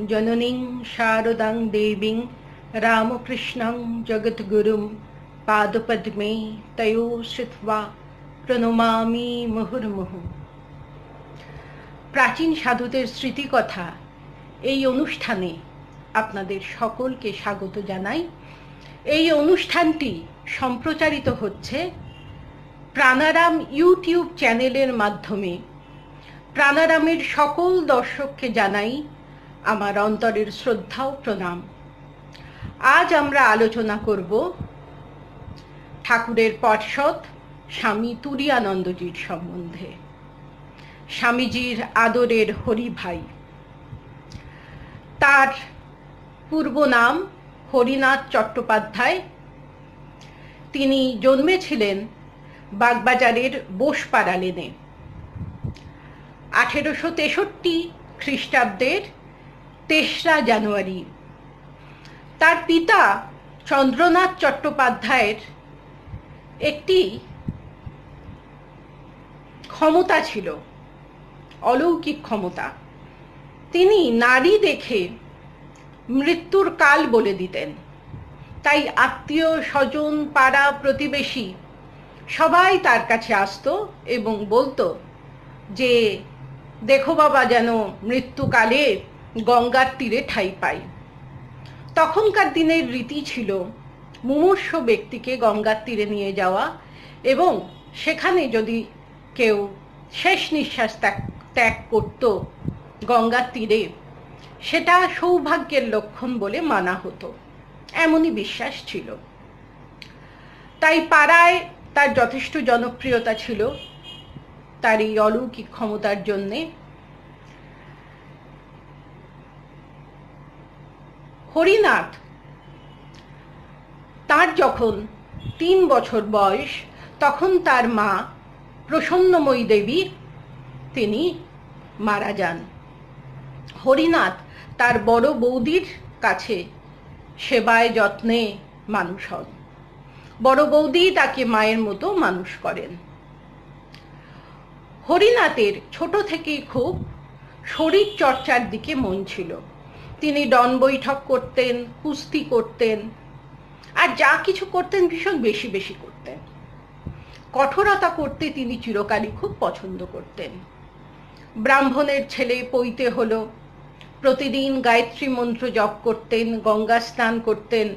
जननीं शारदां देवीं रामकृष्णं जगद्गुरुं पादपद्मे तयो श्रुत्वा প্রণমামি মুহুর্মুহু। প্রাচীন সাধুদের স্মৃতিকথা এই অনুষ্ঠানে আপনাদের সকলকে স্বাগত জানাই। এই অনুষ্ঠানটি সম্প্রচারিত হচ্ছে প্রাণারাম ইউটিউব চ্যানেলের মাধ্যমে। প্রাণারামের সকল দর্শককে জানাই আমার অন্তরের শ্রদ্ধা ও প্রণাম। আজ আমরা আলোচনা করব ঠাকুরের পার্ষদ স্বামী তুরীয়ানন্দজির সম্বন্ধে। স্বামীজির আদরের হরি ভাই, তার পূর্ব নাম হরিনাথ চট্টোপাধ্যায়। তিনি জন্মেছিলেন বাগবাজারের বোসপাড়া লেনে 1863 খ্রিস্টাব্দের 3রা জানুয়ারি। তার পিতা চন্দ্রনাথ চট্টোপাধ্যায়ের একটি ক্ষমতা ছিল, অলৌকিক ক্ষমতা। তিনি নারী দেখে মৃত্যুর কাল বলে দিতেন। তাই আত্মীয় স্বজন, পাড়া প্রতিবেশী সবাই তার কাছে আসতো এবং বলতো যে দেখো বাবা, যেন মৃত্যুকালে গঙ্গার তীরে ঠাঁই পাই। তখনকার দিনের রীতি ছিল মুমূর্ষ ব্যক্তিকে গঙ্গার তীরে নিয়ে যাওয়া এবং সেখানে যদি কেউ শেষ নিঃশ্বাস ত্যাগ করত গঙ্গার তীরে, সেটা সৌভাগ্যের লক্ষণ বলে মানা হতো, এমনই বিশ্বাস ছিল। তাই পাড়ায় তার যথেষ্ট জনপ্রিয়তা ছিল তার এই অলৌকিক ক্ষমতার জন্যে। হরিনাথ, তার যখন 3 বছর বয়স, তখন তার মা প্রসন্নময়ী দেবী তিনি মারা যান। হরিনাথ তার বড় বৌদির কাছে সেবায় যত্নে মানুষ হন। বড় বৌদি তাকে মায়ের মতো মানুষ করেন। হরিনাথের ছোট থেকেই খুব শরীর চর্চার দিকে মন ছিল। তিনি ডন বৈঠক করতেন, কুস্তি করতেন, আর যা কিছু করতেন ভীষণ বেশি বেশি করতেন। কঠোরতা করতে তিনি চিরকালই খুব পছন্দ করতেন। ব্রাহ্মণের ছেলে পৈতে হলো, প্রতিদিন গায়ত্রী মন্ত্র জপ করতেন, গঙ্গা স্নান করতেন,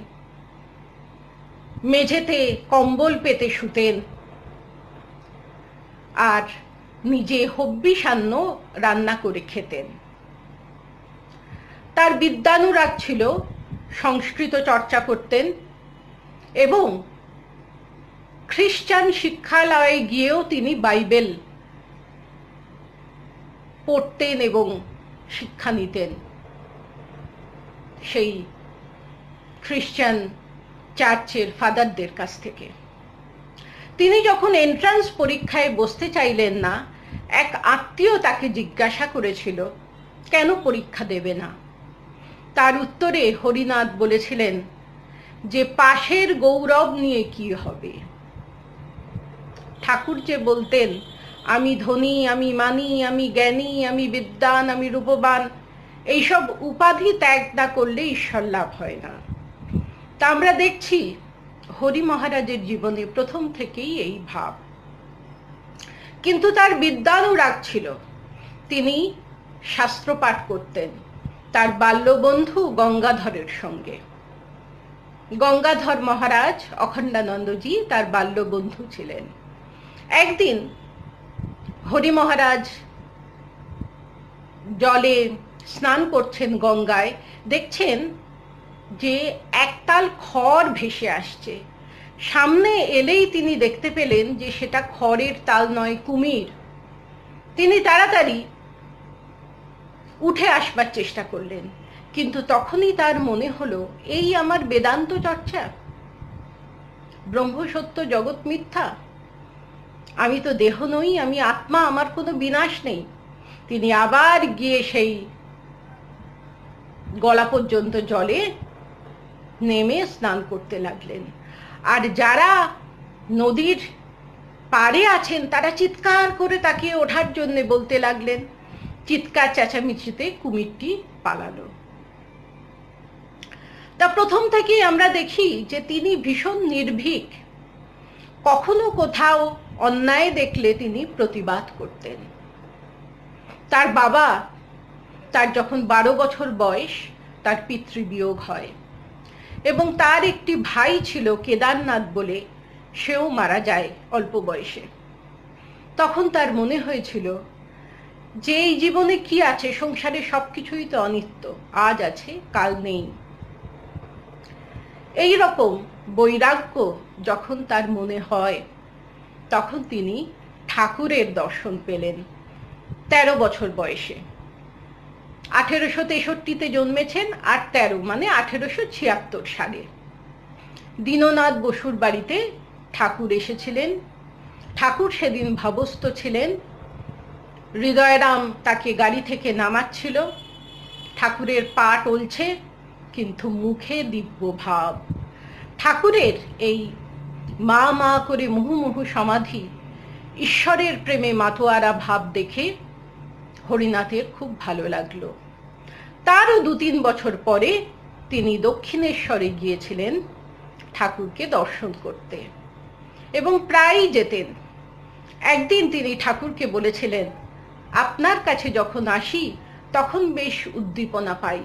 মেঝেতে কম্বল পেতে শুতেন, আর নিজে হব্বিষান্ন রান্না করে খেতেন। তার বিদ্যানুরাগ ছিল, সংস্কৃত চর্চা করতেন এবং খ্রিস্টান শিক্ষালয়ে গিয়েও তিনি বাইবেল পড়তেন এবং শিক্ষা নিতেন সেই খ্রিস্টান চার্চের ফাদারদের কাছ থেকে। তিনি যখন এন্ট্রান্স পরীক্ষায় বসতে চাইলেন না, এক আত্মীয় তাকে জিজ্ঞাসা করেছিল কেন পরীক্ষা দেবে না। তার উত্তরে হরিনাথ বলেছিলেন যে পাশের গৌরব নিয়ে কি হবে। ঠাকুর যে বলতেন আমি ধনী, আমি মানি, আমি জ্ঞানী, আমি বিদ্বান, আমি রূপবান, এইসব উপাধি ত্যাগ না করলে ঈশ্বর লাভ হয় না। তা আমরা দেখছি হরি মহারাজের জীবনে প্রথম থেকেই এই ভাব। কিন্তু তার বিদ্যানুরাগ ছিল, তিনি শাস্ত্র পাঠ করতেন তার বাল্যবন্ধু গঙ্গাধরের সঙ্গে। গঙ্গাধর মহারাজ অখণ্ডানন্দজি তার বাল্যবন্ধু ছিলেন। একদিন হরি মহারাজ জলে স্নান করছেন গঙ্গায়, দেখছেন যে একতাল খড় ভেসে আসছে। সামনে এলেই তিনি দেখতে পেলেন যে সেটা খড়ের তাল নয়, কুমির। তিনি তাড়াতাড়ি উঠে আসবার চেষ্টা করলেন, কিন্তু তখনই তার মনে হলো এই আমার বেদান্ত চর্চা, ব্রহ্ম সত্য জগৎ মিথ্যা, আমি তো দেহ নই, আমি আত্মা, আমার কোনো বিনাশ নেই। তিনি আবার গিয়ে সেই গলা পর্যন্ত জলে নেমে স্নান করতে লাগলেন। আর যারা নদীর পাড়ে আছেন তারা চিৎকার করে তাকিয়ে ওঠার জন্য বলতে লাগলেন। চিৎকার চেঁচামেচিতে কুমিরটি পালালো। তা প্রথম থেকেই আমরা দেখি যে তিনি ভীষণ নির্ভীক। কখনো কোথাও অন্যায় দেখলে তিনি প্রতিবাদ করতেন। তার বাবা, তার যখন 12 বছর বয়স, তার পিতৃবিয়োগ হয় এবং তার একটি ভাই ছিল কেদারনাথ বলে, সেও মারা যায় অল্প বয়সে। তখন তার মনে হয়েছিল যে এই জীবনে কি আছে, সংসারে সবকিছুই তো অনিত্য, আজ আছে কাল নেই। এই রকম বৈরাগ্য যখন তার মনে হয়, তখন তিনি ঠাকুরের দর্শন পেলেন 13 বছর বয়সে। 1863-তে জন্মেছেন, আর 13 মানে 1876 সালে দীননাথ বসুর বাড়িতে ঠাকুর এসেছিলেন। ঠাকুর সেদিন ভাবস্থ ছিলেন। হৃদয়রাম তাকে গাড়ি থেকে নামাচ্ছিল। ঠাকুরের পা টলছে, কিন্তু মুখে দিব্য ভাব। ঠাকুরের এই মা মা করে মুহুমুহু সমাধি, ঈশ্বরের প্রেমে মাতোয়ারা ভাব দেখে হরিনাথের খুব ভালো লাগলো। তারও 2-3 বছর পরে তিনি দক্ষিণেশ্বরে গিয়েছিলেন ঠাকুরকে দর্শন করতে এবং প্রায়ই যেতেন। একদিন তিনি ঠাকুরকে বলেছিলেন, আপনার কাছে যখন আসি তখন বেশ উদ্দীপনা পাই,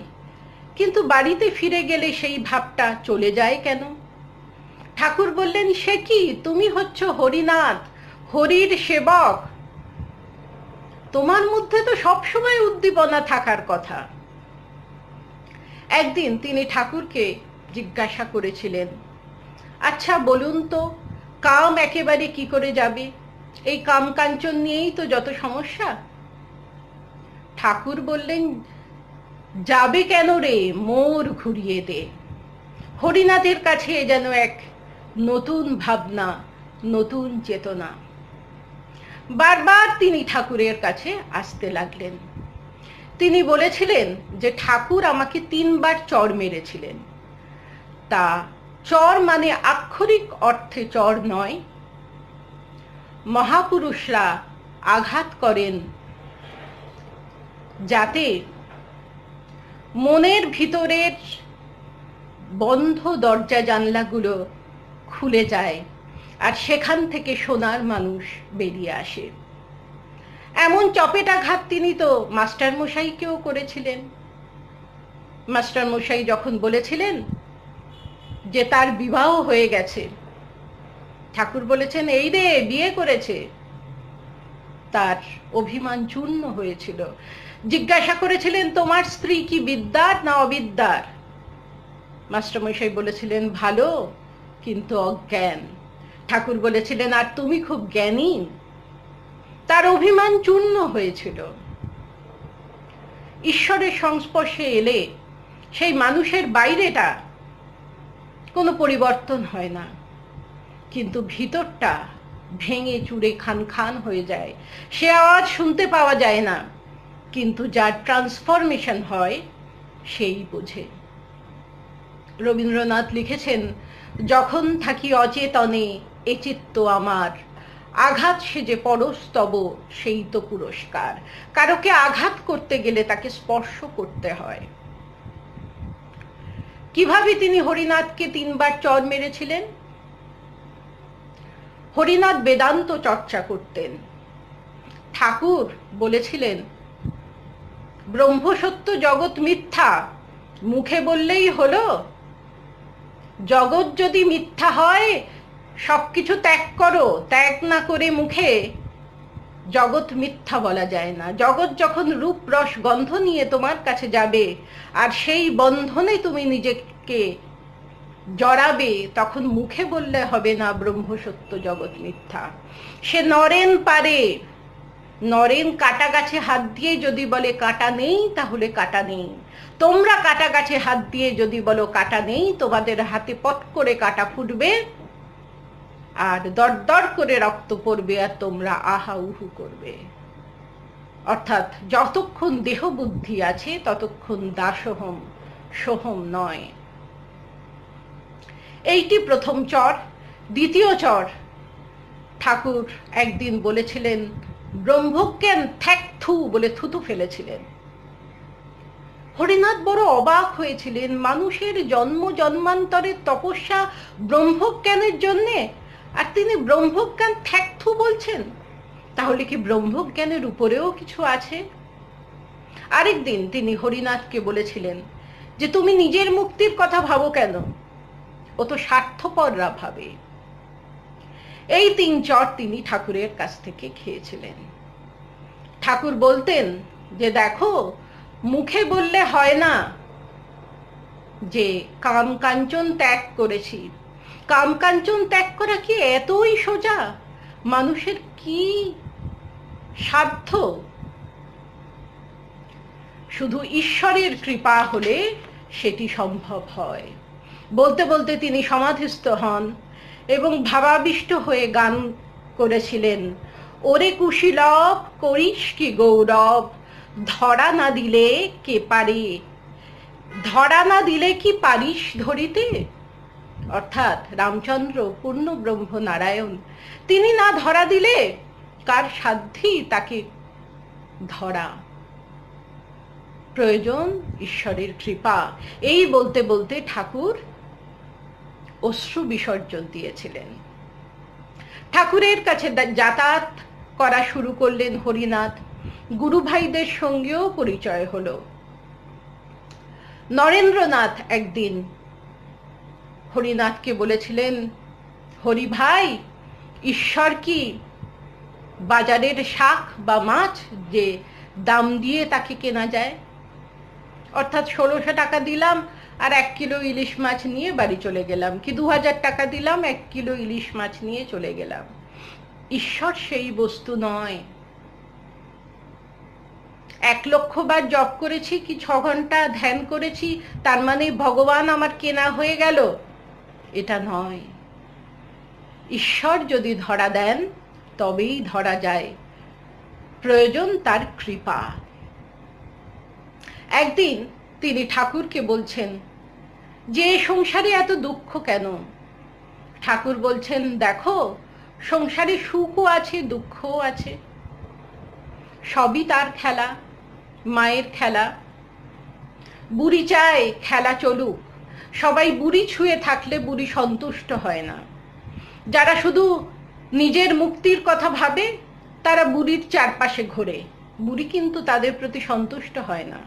কিন্তু বাড়িতে ফিরে গেলে সেই ভাবটা চলে যায় কেন? ঠাকুর বললেন, সে কি, তুমি হচ্ছ হরিনাথ, হরির সেবক, তোমার মধ্যে তো সবসময় উদ্দীপনা থাকার কথা। একদিন তিনি ঠাকুরকে জিজ্ঞাসা করেছিলেন, আচ্ছা বলুন তো, কাম একেবারে কি করে যাবে? এই কাম কাঞ্চন নিয়েই তো যত সমস্যা। ঠাকুর বললেন, যাবে কেন রে, মোর ঘুরিয়ে দে। হরিনাথের কাছে যেন এক নতুন ভাবনা, নতুন চেতনা। বারবার তিনি ঠাকুরের কাছে আসতে লাগলেন। তিনি বলেছিলেন যে ঠাকুর আমাকে 3 বার চর মেরেছিলেন। তা চর মানে আক্ষরিক অর্থে চর নয়। মহাপুরুষরা আঘাত করেন যাতে মনের ভিতরের বন্ধ দরজা জানলাগুলো খুলে যায় আর সেখান থেকে সোনার মানুষ বেরিয়ে আসে। এমন চপেটাঘাত তিনি তো মাস্টার মশাইকেও করেছিলেন। মাস্টার মশাই যখন বলেছিলেন যে তার বিবাহ হয়ে গেছে, ঠাকুর বলেছেন, এই রে বিয়ে করেছে, তার অভিমান চূর্ণ হয়েছিল। জিজ্ঞাসা করেছিলেন, তোমার স্ত্রী কি বিদ্যার না অবিদ্যার? মাস্টারমশাই বলেছিলেন, ভালো কিন্তু অজ্ঞান। ঠাকুর বলেছিলেন, আর তুমি খুব জ্ঞানী। তার অভিমান চূর্ণ হয়েছিল। ঈশ্বরের সংস্পর্শে এলে সেই মানুষের বাইরেটা কোনো পরিবর্তন হয় না, কিন্তু ভিতরটা ভেঙে চুরে খান খান হয়ে যায়। সে আওয়াজ শুনতে পাওয়া যায় না, কিন্তু যার ট্রান্সফরমেশন হয় সেই বোঝে। রবীন্দ্রনাথ লিখেছেন, যখন থাকি অচেতনে এ চিত্ত আমার, আঘাত সেজে পরস্তব সেই তো পুরস্কার। কারোকে আঘাত করতে গেলে তাকে স্পর্শ করতে হয়। কিভাবে তিনি হরিনাথকে 3 বার চর মেরেছিলেন? হরিনাথ বেদান্ত চর্চা করতেন। ঠাকুর বলেছিলেন, ব্রহ্মসত্য জগৎ মিথ্যা, মুখে বললেই হলো? জগৎ যদি মিথ্যা হয় সবকিছু ত্যাগ করো, ত্যাগ না করে মুখে জগৎ মিথ্যা বলা যায় না। জগৎ যখন রূপ রস গন্ধ নিয়ে তোমার কাছে যাবে আর সেই বন্ধনে তুমি নিজেকে জড়াবে, তখন মুখে বললে হবে না ব্রহ্মসত্য জগৎ মিথ্যা। সে নরেন পারে, নরেন কাটা গাছে হাত দিয়ে যদি বলে কাটা নেই, তাহলে কাটা নেই। তোমরা কাটা গাছে হাত দিয়ে যদি বলো কাটা নেই, তোমাদের হাতে পট করে কাটা ফুটবে আর দরদর করে রক্ত পড়বে, আর তোমরা আহা উহু করবে। অর্থাৎ যতক্ষণ দেহ বুদ্ধি আছে ততক্ষণ দাসোহম, সোহম নয়। এইটি প্রথম চর। দ্বিতীয় চর, ঠাকুর একদিন বলেছিলেন, ব্রহ্মজ্ঞান থ্যাক থু বলে থুতু ফেলেছিলেন। হরিনাথ বড় অবাক হয়েছিলেন, মানুষের জন্ম জন্মান্তরের তপস্যা ব্রহ্মজ্ঞানের জন্যে, আর তিনি ব্রহ্মজ্ঞান থ্যাকথু বলছেন। তাহলে কি ব্রহ্মজ্ঞানের উপরেও কিছু আছে? আরেকদিন তিনি হরিনাথকে বলেছিলেন যে তুমি নিজের মুক্তির কথা ভাবো কেন, ও তো স্বার্থপররা ভাবে। এই 3 চট তিনি ঠাকুরের কাছ থেকে খেয়েছিলেন। ঠাকুর বলতেন যে দেখো, মুখে বললে হয় না যে কাম কাঞ্চন ত্যাগ করেছি। কাম কাঞ্চন ত্যাগ করা কি এতই সোজা? মানুষের কি সাধ্য? শুধু ঈশ্বরের কৃপা হলে সেটি সম্ভব হয়। বলতে বলতে তিনি সমাধিস্থ হন এবং ভাবাবিষ্ট হয়ে গান করেছিলেন, ওরে কুশীলভ করিস কি গৌরব, ধরা না দিলে কে পারে, ধরা না দিলে কি পারিস ধরিতে। অর্থাৎ রামচন্দ্র পূর্ণ ব্রহ্ম নারায়ণ, তিনি না ধরা দিলে কার সাধ্যই তাকে ধরা? প্রয়োজন ঈশ্বরের কৃপা। এই বলতে বলতে ঠাকুর অশ্রু বিসর্জন দিয়েছিলেন। ঠাকুরের কাছে যাতায়াত করা শুরু করলেন হরিনাথ। গুরু ভাইদের সঙ্গেও পরিচয় হলো। নরেন্দ্রনাথ একদিন হরিনাথকে বলেছিলেন, হরি ভাই, ঈশ্বর কি বাজারের শাক বা মাছ যে দাম দিয়ে তাকে কেনা যায়? অর্থাৎ 1600 টাকা দিলাম আর 1 কিলো ইলিশ মাছ নিয়ে বাড়ি চলে গেলাম, কি 2000 টাকা দিলাম 1 কিলো ইলিশ মাছ নিয়ে চলে গেলাম। ঈশ্বর সেই বস্তু নয়। 1 লক্ষ বার জপ করেছি কি 6 ঘন্টা ধ্যান করেছি তার মানে ভগবান আমার কেনা হয়ে গেল, এটা নয়। ঈশ্বর যদি ধরা দেন তবেই ধরা যায়, প্রয়োজন তার কৃপা। একদিন তিনি ঠাকুরকে বলছেন যে সংসারে এত দুঃখ কেন? ঠাকুর বলছেন, দেখো, সংসারে সুখও আছে দুঃখও আছে, সবই তার খেলা, মায়ের খেলা। বুড়ি চায় খেলা চলুক, সবাই বুড়ি ছুঁয়ে থাকলে বুড়ি সন্তুষ্ট হয় না। যারা শুধু নিজের মুক্তির কথা ভাবে তারা বুড়ির চারপাশে ঘোরে, বুড়ি কিন্তু তাদের প্রতি সন্তুষ্ট হয় না।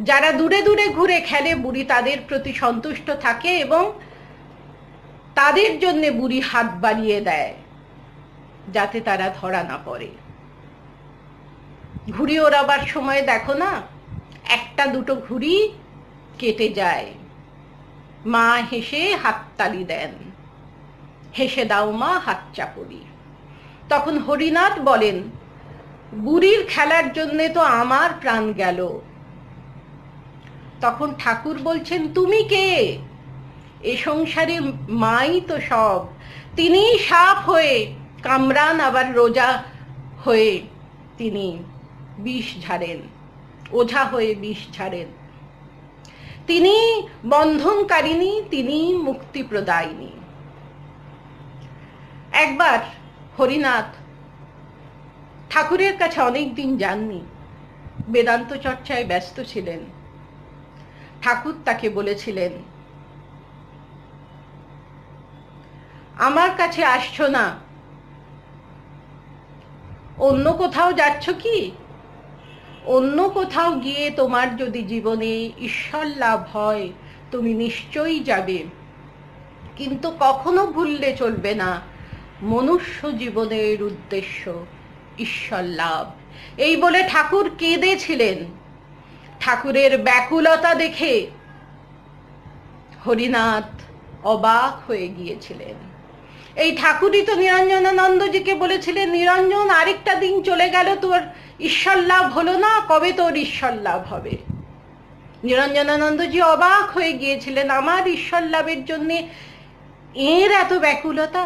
যারা দূরে দূরে ঘুরে খেলে বুড়ি তাদের প্রতি সন্তুষ্ট থাকে এবং তাদের জন্য বুড়ি হাত বাড়িয়ে দেয় যাতে তারা ধরা না পড়ে। ঘুড়ি ওড়াবার সময় দেখো না, 1টা 2টো ঘুড়ি কেটে যায়, মা হেসে হাততালি দেন, হেসে দাও মা হাত চাপড়ি। তখন হরিনাথ বলেন, বুড়ির খেলার জন্য তো আমার প্রাণ গেল। তখন ঠাকুর বলছেন, তুমি কে? এ সংসারে মাই তো সব। তিনি সাপ হয়ে কামরান, আবার রোজা হয়ে তিনি বিষ ঝাড়েন, ওঝা হয়ে বিষ ঝাড়েন। তিনি বন্ধনকারিণী, তিনি মুক্তি প্রদায়িনী। একবার হরিনাথ ঠাকুরের কাছে অনেকদিন যাননি, বেদান্ত চর্চায় ব্যস্ত ছিলেন। ঠাকুর তাকে বলেছিলেন, আমার কাছে আসছো না, অন্য কোথাও যাচ্ছ কি? অন্য কোথাও গিয়ে তোমার যদি জীবনে ঈশ্বর লাভ হয় তুমি নিশ্চয়ই যাবে, কিন্তু কখনো ভুললে চলবে না মনুষ্য জীবনের উদ্দেশ্য ঈশ্বর লাভ। এই বলে ঠাকুর কেঁদেছিলেন। ঠাকুরের ব্যাকুলতা দেখে হরিনাথ অবাক হয়ে গিয়েছিলেন। এই ঠাকুরই তো নিরঞ্জনানন্দজিকে বলেছিলেন, নিরঞ্জন, আরেকটা দিন চলে গেল, তোর ঈশ্বর লাভ হলো না, কবে তোর ঈশ্বর লাভ হবে? নিরঞ্জনানন্দজি অবাক হয়ে গিয়েছিলেন, আমার ঈশ্বর লাভের জন্য এর এত ব্যাকুলতা,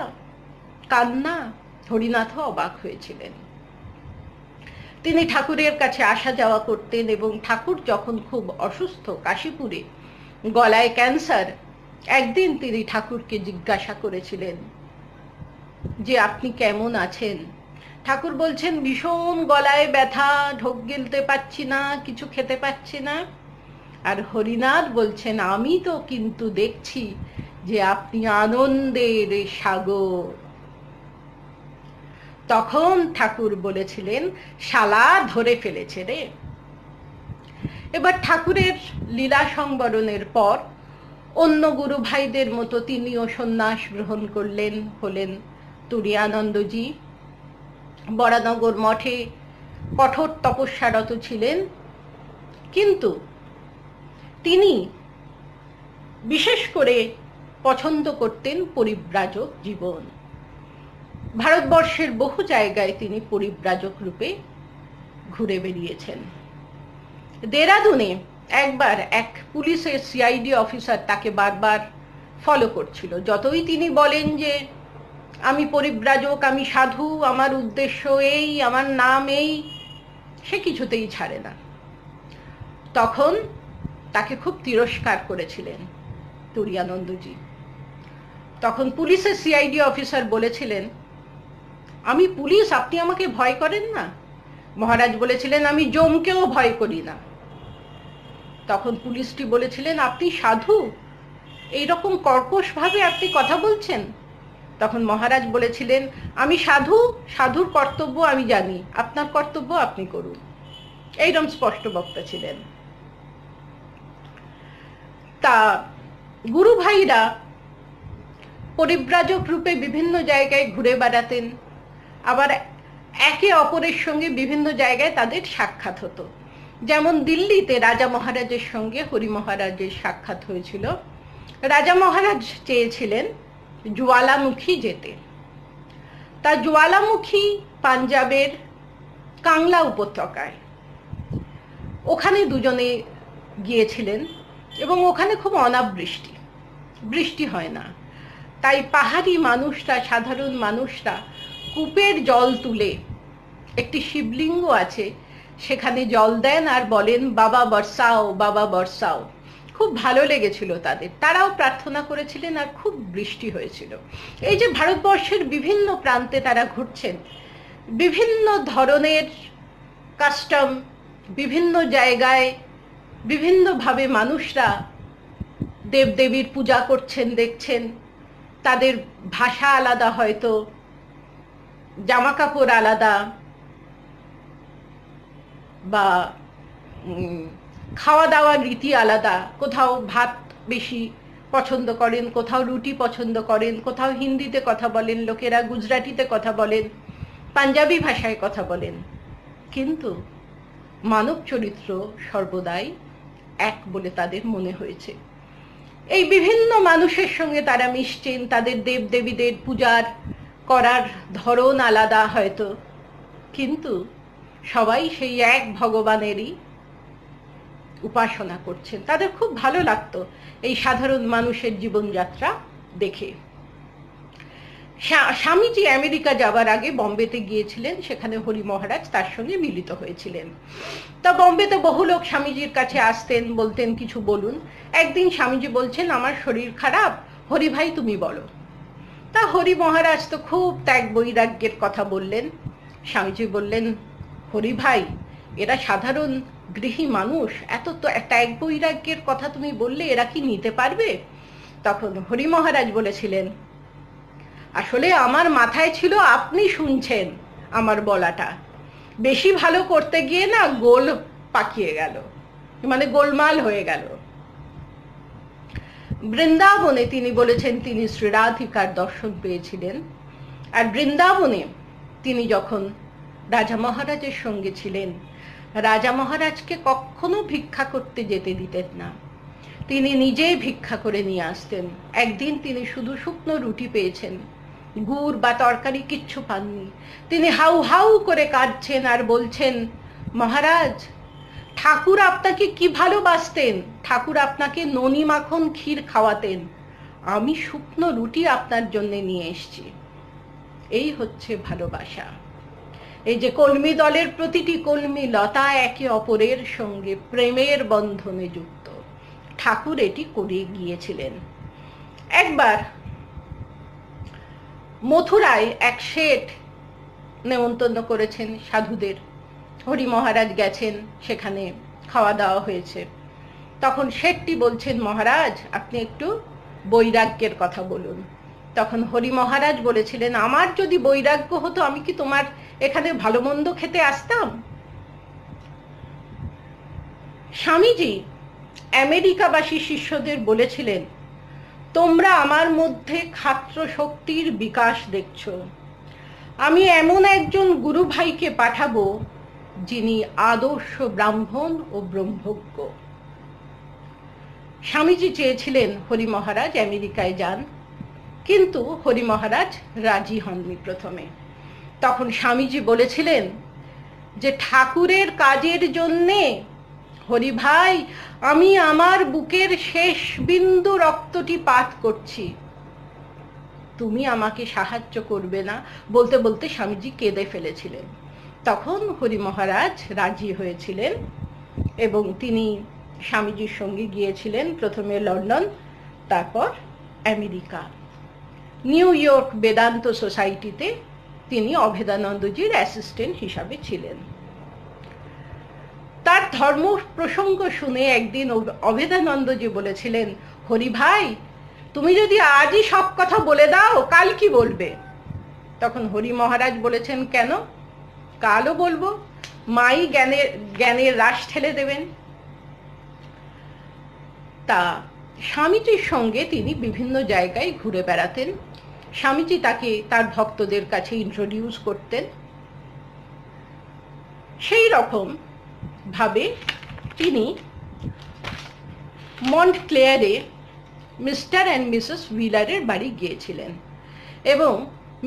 কান্না। হরিনাথও অবাক হয়েছিলেন। তিনি ঠাকুরের কাছে আসা যাওয়া করতেন এবং ঠাকুর যখন খুব অসুস্থ, কাশীপুরে গলায় ক্যান্সার, একদিন তিনি ঠাকুরকে জিজ্ঞাসা করেছিলেন যে আপনি কেমন আছেন? ঠাকুর বলছেন ভীষণ গলায় ব্যথা, ঢোক গিলতে পাচ্ছি না, কিছু খেতে পাচ্ছি না। আর হরিনাথ বলছেন আমি তো কিন্তু দেখছি যে আপনি আনন্দের সাগর। তখন ঠাকুর বলেছিলেন শালা ধরে ফেলেছে রে। এবার ঠাকুরের লীলা সংবরণের পর অন্য গুরু ভাইদের মতো তিনিও সন্ন্যাস গ্রহণ করলেন, হলেন তুরীয়ানন্দজি। বরানগর মঠে কঠোর তপস্যারত ছিলেন, কিন্তু তিনি বিশেষ করে পছন্দ করতেন পরিব্রাজক জীবন। ভারতবর্ষের বহু জায়গায় তিনি পরিব্রাজক রূপে ঘুরে বেরিয়েছেন। দেরাদুনে একবার এক পুলিশের সিআইডি অফিসার তাকে বারবার ফলো করছিল। যতই তিনি বলেন যে আমি পরিব্রাজক, আমি সাধু, আমার উদ্দেশ্য এই, আমার নাম এই, সে কিছুতেই ছাড়ে না। তখন তাকে খুব তিরস্কার করেছিলেন তুরীয়ানন্দজি। তখন পুলিশের সিআইডি অফিসার বলেছিলেন আমি পুলিশ, আপনি আমাকে ভয় করেন না? মহারাজ বলেছিলেন আমি যমকেও ভয় করি না। তখন পুলিশটি বলেছিলেন আপনি সাধু, এইরকম কর্কশ ভাবে আপনি কথা বলছেন। তখন মহারাজ বলেছিলেন আমি সাধু, সাধুর কর্তব্য আমি জানি, আপনার কর্তব্য আপনি করুন। এইরকম স্পষ্ট বক্তা ছিলেন। তা গুরু ভাইরা পরিব্রাজক রূপে বিভিন্ন জায়গায় ঘুরে বেড়াতেন, আবার একে অপরের সঙ্গে বিভিন্ন জায়গায় তাদের সাক্ষাৎ হতো। যেমন দিল্লিতে রাজা মহারাজের সঙ্গে হরি মহারাজের সাক্ষাৎ হয়েছিল। রাজা মহারাজ চেয়েছিলেন জ্বালামুখী যেতে। তা জ্বালামুখী পাঞ্জাবের কাংলা উপত্যকায়, ওখানে দুজনে গিয়েছিলেন এবং ওখানে খুব অনাবৃষ্টি, বৃষ্টি হয় না। তাই পাহাড়ি মানুষরা, সাধারণ মানুষরা কূপের জল তুলে, একটি শিবলিঙ্গ আছে সেখানে জল দেন আর বলেন বাবা বর্ষাও, বাবা বর্ষাও। খুব ভালো লেগেছিল তাদের, তারাও প্রার্থনা করেছিলেন আর খুব বৃষ্টি হয়েছিল। এই যে ভারতবর্ষের বিভিন্ন প্রান্তে তারা ঘুরছেন, বিভিন্ন ধরনের কাস্টম, বিভিন্ন জায়গায় বিভিন্নভাবে মানুষরা দেবদেবীর পূজা করছেন দেখছেন। তাদের ভাষা আলাদা, হয়তো জামা কাপড় আলাদা, বা খাওয়া দাওয়ার রীতি আলাদা। কোথাও ভাত বেশি পছন্দ করেন, কোথাও রুটি পছন্দ করেন, কোথাও হিন্দিতে কথা বলেন লোকেরা, গুজরাটিতে কথা বলেন, পাঞ্জাবি ভাষায় কথা বলেন, কিন্তু মানব চরিত্র সর্বদাই এক বলে তাদের মনে হয়েছে। এই বিভিন্ন মানুষের সঙ্গে তারা মিশছেন, তাদের দেবদেবীদের পূজার করার ধরন আলাদা হয়তো, কিন্তু সবাই সেই এক ভগবানেরই উপাসনা করছেন। তাদের খুব ভালো লাগতো এই সাধারণ মানুষের জীবনযাত্রা দেখে। স্বামীজি আমেরিকা যাবার আগে বম্বেতে গিয়েছিলেন, সেখানে হরি মহারাজ তার সঙ্গে মিলিত হয়েছিলেন। তা বম্বেতে বহু লোক স্বামীজির কাছে আসতেন, বলতেন কিছু বলুন। একদিন স্বামীজি বলছেন আমার শরীর খারাপ, হরি ভাই তুমি বলো। তা হরি মহারাজ তো খুব ত্যাগ বৈরাগ্যের কথা বললেন। স্বামীজি বললেন হরি ভাই এরা সাধারণ গৃহী মানুষ, এত তো ত্যাগ বৈরাগ্যের কথা তুমি বললে এরা কি নিতে পারবে? তখন হরি মহারাজ বলেছিলেন আসলে আমার মাথায় ছিল আপনি শুনছেন আমার বলাটা, বেশি ভালো করতে গিয়ে না গোল পাকিয়ে গেল, মানে গোলমাল হয়ে গেল। বৃন্দাবনে তিনি বলেছেন তিনি শ্রী রাধিকার দর্শন পেয়েছিলেন, আর বৃন্দাবনে তিনি যখন রাজা মহারাজের সঙ্গে ছিলেন, রাজা মহারাজকে কখনো ভিক্ষা করতে যেতে দিতেন না, তিনি নিজেই ভিক্ষা করে নিয়ে আসতেন। একদিন তিনি শুধু শুকনো রুটি পেয়েছেন, গুড় বা তরকারি কিচ্ছু পাননি। তিনি হাউ হাউ করে কাঁদছেন আর বলছেন মহারাজ ঠাকুর আপনাকে কি ভালোবাসতেন, ঠাকুর আপনাকে ননি মাখন ক্ষীর খাওয়াতেন, আমি শুকনো রুটি আপনার জন্য নিয়ে এসেছি। এই হচ্ছে ভালোবাসা। এই যে কলমি দলের প্রতিটি কলমি লতা একে অপরের সঙ্গে প্রেমের বন্ধনে যুক্ত, ঠাকুর এটি করে গিয়েছিলেন। একবার মথুরায় এক শেঠ নেমন্তন্ন করেছেন সাধুদের। হরি মহারাজ গেছেন, সেখানে খাওয়া দাওয়া হয়েছে। তখন শেঠটি বলছেন, মহারাজ আপনি একটু বৈরাগ্যের কথা বলুন। তখন হরি মহারাজ বলেছিলেন, আমার যদি বৈরাগ্য হতো আমি কি তোমার এখানে ভালো মন্দ খেতে আসতাম? স্বামীজি আমেরিকাবাসী শিষ্যদের বলেছিলেন, তোমরা আমার মধ্যে ক্ষাত্র শক্তির বিকাশ দেখছো, আমি এমন একজন গুরু ভাইকে পাঠাবো যিনি আদর্শ ব্রাহ্মণ ও ব্রহ্মজ্ঞ। স্বামীজি চেয়েছিলেন হরি মহারাজ আমেরিকায় যান, কিন্তু হরি মহারাজ রাজি হননি প্রথমে। তখন স্বামীজি বলেছিলেন যে ঠাকুরের কাজের জন্যে হরি ভাই আমি আমার বুকের শেষ বিন্দু রক্তটি পাত করছি, তুমি আমাকে সাহায্য করবে না? বলতে বলতে স্বামীজি কেঁদে ফেলেছিলেন। তখন হরি মহারাজ রাজি হয়েছিলেন এবং তিনি স্বামীজির সঙ্গে গিয়েছিলেন প্রথমে লন্ডন, তারপর আমেরিকা। নিউ ইয়র্ক বেদান্ত সোসাইটিতে তিনি অভেদানন্দজির অ্যাসিস্ট্যান্ট হিসাবে ছিলেন। তার ধর্ম প্রসঙ্গ শুনে একদিন অভেদানন্দজি বলেছিলেন, হরি ভাই তুমি যদি আজই সব কথা বলে দাও কাল কি বলবে? তখন হরি মহারাজ বলেছেন, কেন, কালও বলবো, মাই জ্ঞানের রাশ ঠেলে দেবেন। তা স্বামীজির সঙ্গে তিনি বিভিন্ন জায়গায় ঘুরে বেড়াতেন। স্বামীজি তাকে তার ভক্তদের কাছে ইন্ট্রোডিউস করতেন। সেই রকম ভাবে তিনি মন্টক্লেয়ারে মিস্টার অ্যান্ড মিসেস হুইলারের বাড়ি গিয়েছিলেন এবং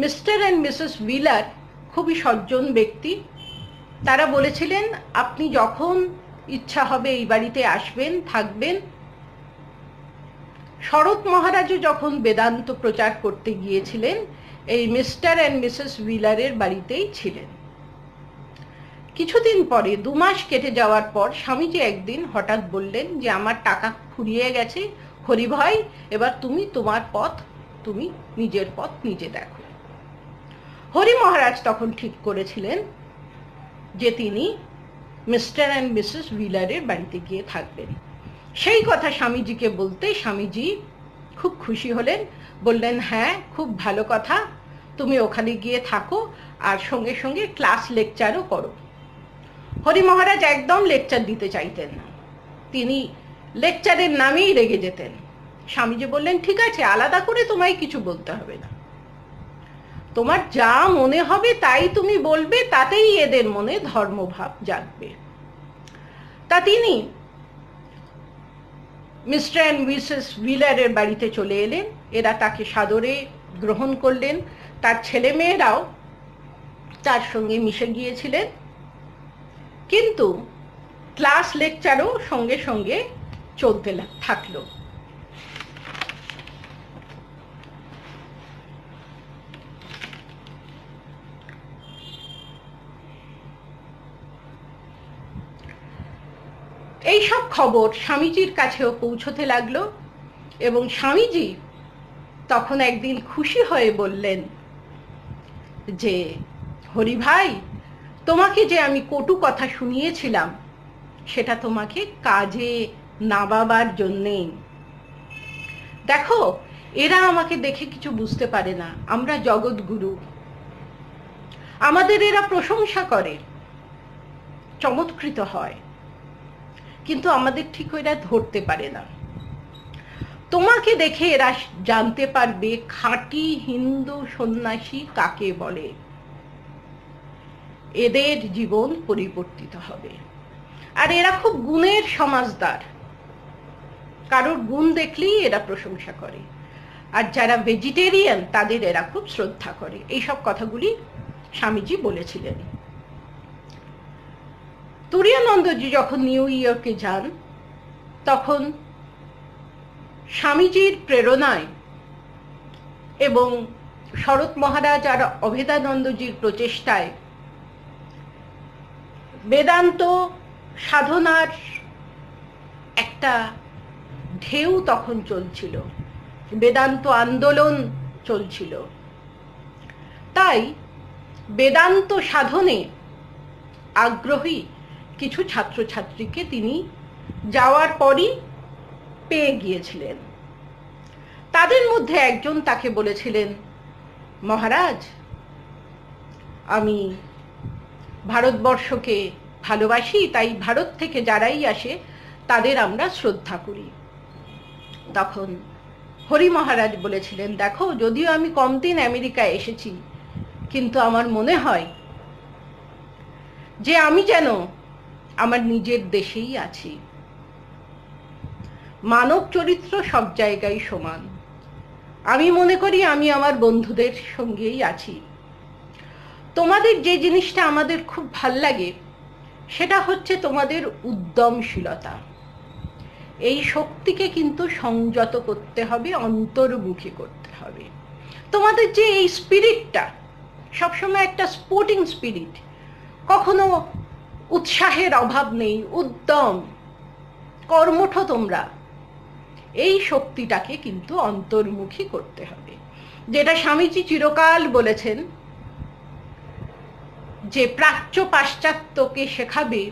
মিস্টার অ্যান্ড মিসেস হুইলার খুবই সজ্জন ব্যক্তি। তারা বলেছিলেন, আপনি যখন ইচ্ছা হবে এই বাড়িতে আসবেন, থাকবেন। শরৎ মহারাজও যখন বেদান্ত প্রচার করতে গিয়েছিলেন এই মিস্টার অ্যান্ড মিসেস হুইলারের বাড়িতেই ছিলেন। কিছুদিন পরে, 2 মাস কেটে যাওয়ার পর স্বামীজি একদিন হঠাৎ বললেন যে আমার টাকা ফুরিয়ে গেছে, হরি ভাই এবার তুমি তোমার পথ, তুমি নিজের পথ নিজে দেখো। হরি মহারাজ তখন ঠিক করেছিলেন যে তিনি মিস্টার অ্যান্ড মিসেস হুইলারের বাড়িতে গিয়ে থাকবেন। সেই কথা স্বামীজিকে বলতে স্বামীজি খুব খুশি হলেন, বললেন, হ্যাঁ খুব ভালো কথা, তুমি ওখানে গিয়ে থাকো আর সঙ্গে সঙ্গে ক্লাস লেকচারও করো। হরি মহারাজ একদম লেকচার দিতে চাইতেন না, তিনি লেকচারের নামেই রেগে যেতেন। স্বামীজি বললেন, ঠিক আছে, আলাদা করে তোমায় কিছু বলতে হবে না, তোমার যা মনে হবে তাই তুমি বলবে, তাতেই এদের মনে ধর্মভাব জাগবে। তা তিনি মিস্টার অ্যান্ড মিসেস হুইলারের বাড়িতে চলে এলেন। এরা তাকে সাদরে গ্রহণ করলেন, তার ছেলে মেয়েরাও তার সঙ্গে মিশে গিয়েছিলেন, কিন্তু ক্লাস লেকচারও সঙ্গে সঙ্গে চলতে থাকলো। এইসব খবর স্বামীজির কাছেও পৌঁছতে লাগলো এবং স্বামীজি তখন একদিন খুশি হয়ে বললেন যে হরি ভাই তোমাকে যে আমি কটু কথা শুনিয়েছিলাম সেটা তোমাকে কাজে নামাবার জন্যেই। দেখো এরা আমাকে দেখে কিছু বুঝতে পারে না, আমরা জগৎগুরু, আমাদের এরা প্রশংসা করে, চমৎকৃত হয়, কিন্তু আমাদের ঠিক এরা ধরতে পারে না। তোমাকে দেখে এরা জানতে পারবে খাঁটি হিন্দু সন্ন্যাসী কাকে বলে, এদের জীবন পরিবর্তিত হবে। আর এরা খুব গুণের সমাজদার, কারোর গুণ দেখলেই এরা প্রশংসা করে, আর যারা ভেজিটেরিয়ান তাদের এরা খুব শ্রদ্ধা করে। এইসব কথাগুলি স্বামীজি বলেছিলেন। তুরীয়ানন্দজি যখন নিউ ইয়র্কে যান তখন স্বামীজির প্রেরণায় এবং শরৎ মহারাজ আর অভেদানন্দজির প্রচেষ্টায় বেদান্ত সাধনার একটা ঢেউ তখন চলছিল, বেদান্ত আন্দোলন চলছিল। তাই বেদান্ত সাধনে আগ্রহী কিছু ছাত্রছাত্রীকে তিনি যাওয়ার পরই পেয়ে গিয়েছিলেন। তাদের মধ্যে একজন তাকে বলেছিলেন, মহারাজ, আমি ভারতবর্ষকে ভালোবাসি, তাই ভারত থেকে যারাই আসে তাদের আমরা শ্রদ্ধা করি। তখন হরি মহারাজ বলেছিলেন, দেখো, যদিও আমি কম দিন আমেরিকায় এসেছি, কিন্তু আমার মনে হয় যে আমি যেন আমার নিজের দেশেই আছি। মানব চরিত্র সব জায়গায় সমান। আমি মনে করি আমি আমার বন্ধুদের সঙ্গেই আছি। তোমাদের যে জিনিসটা আমাদের খুব ভাল লাগে সেটা হচ্ছে তোমাদের উদ্যমশীলতা। এই শক্তিকে কিন্তু সংযত করতে হবে, অন্তর্মুখী করতে হবে। তোমাদের যে এই স্পিরিটটা, সবসময় একটা স্পোর্টিং স্পিরিট, কখনো উৎসাহের অভাব নেই, উদ্যম, কর্মঠ তোমরা, এই শক্তিটাকে কিন্তু অন্তর্মুখী করতে হবে। যেটা স্বামীজি চিরকাল বলেছেন যে প্রাচ্য পাশ্চাত্যকে শেখাবে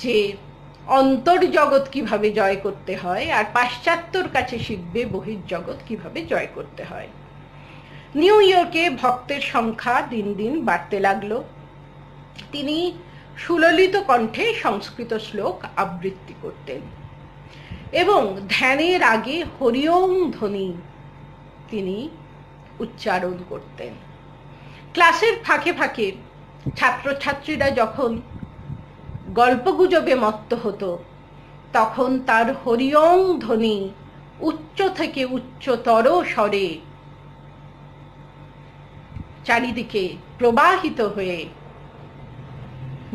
যে অন্তর্জগৎ কিভাবে জয় করতে হয়, আর পাশ্চাত্যর কাছে শিখবে বহির্জগৎ কিভাবে জয় করতে হয়। নিউ ইয়র্কে ভক্তের সংখ্যা দিন দিন বাড়তে লাগলো। তিনি সুললিত কণ্ঠে সংস্কৃত শ্লোক আবৃত্তি করতেন এবং ধ্যানের আগে হরিওম ধ্বনি তিনি উচ্চারণ করতেন। ক্লাসের ফাঁকে ফাঁকে ছাত্রছাত্রীরা যখন গল্পগুজবে মত্ত হতো, তখন তার হরিওম ধ্বনি উচ্চ থেকে উচ্চতর স্বরে চারিদিকে প্রবাহিত হয়ে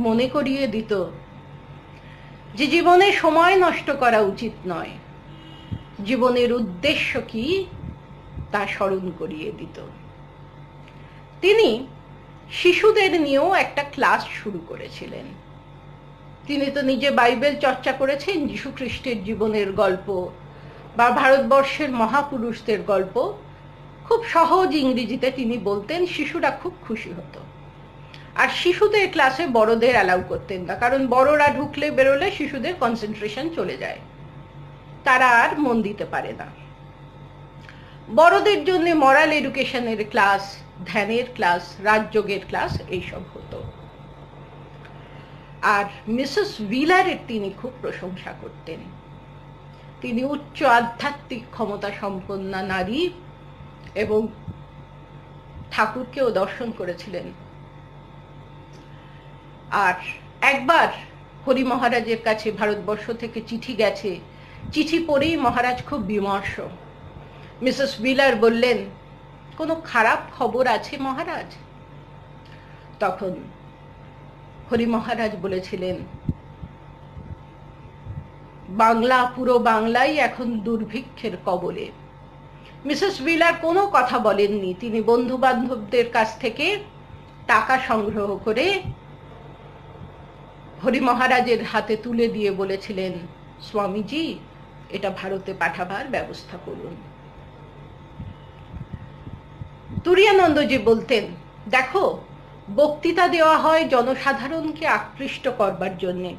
মনে করিয়ে দিত যে জীবনে সময় নষ্ট করা উচিত নয়, জীবনের উদ্দেশ্য কি তা স্মরণ করিয়ে দিত। তিনি শিশুদের নিয়েও একটা ক্লাস শুরু করেছিলেন। তিনি তো নিজে বাইবেল চর্চা করেছেন, যীশু খ্রিস্টের জীবনের গল্প বা ভারতবর্ষের মহাপুরুষদের গল্প খুব সহজ ইংরেজিতে তিনি বলতেন, শিশুরা খুব খুশি হতো। আর শিশুদের ক্লাসে বড়দের অ্যালাউ করতেন না, কারণ বড়রা ঢুকলে বেরোলে শিশুদের কনসেন্ট্রেশন চলে যায়, তারা আর মন দিতে পারে না। বড়দের জন্য মরাল এডুকেশনের ক্লাস, ধ্যানের ক্লাস, রাজযোগের ক্লাস এইসব হতো। আর মিসেস হুইলারের তিনি খুব প্রশংসা করতেন। তিনি উচ্চ আধ্যাত্মিক ক্ষমতা সম্পন্ন নারী এবং ঠাকুরকেও দর্শন করেছিলেন। আর একবার হরি মহারাজের কাছে ভারতবর্ষ থেকে চিঠি গেছে, চিঠি পড়েই মহারাজ খুব বিমর্ষ। মিসেস হুইলার বললেন, কোনো খারাপ খবর আছে মহারাজ? তখন হরি মহারাজ বলেছিলেন, বাংলা, পুরো বাংলাই এখন দুর্ভিক্ষের কবলে। মিসেস হুইলার কোনো কথা বলেননি। তিনি বন্ধু বান্ধবদের কাছ থেকে টাকা সংগ্রহ করে হরি মহারাজের হাতে তুলে দিয়ে বলেছিলেন, স্বামীজি, এটা ভারতে পাঠাবার ব্যবস্থা করুন। তুরীয়ানন্দজি বলতেন, দেখো, বক্তৃতা দেওয়া হয় জনসাধারণকে আকৃষ্ট করবার জন্যে,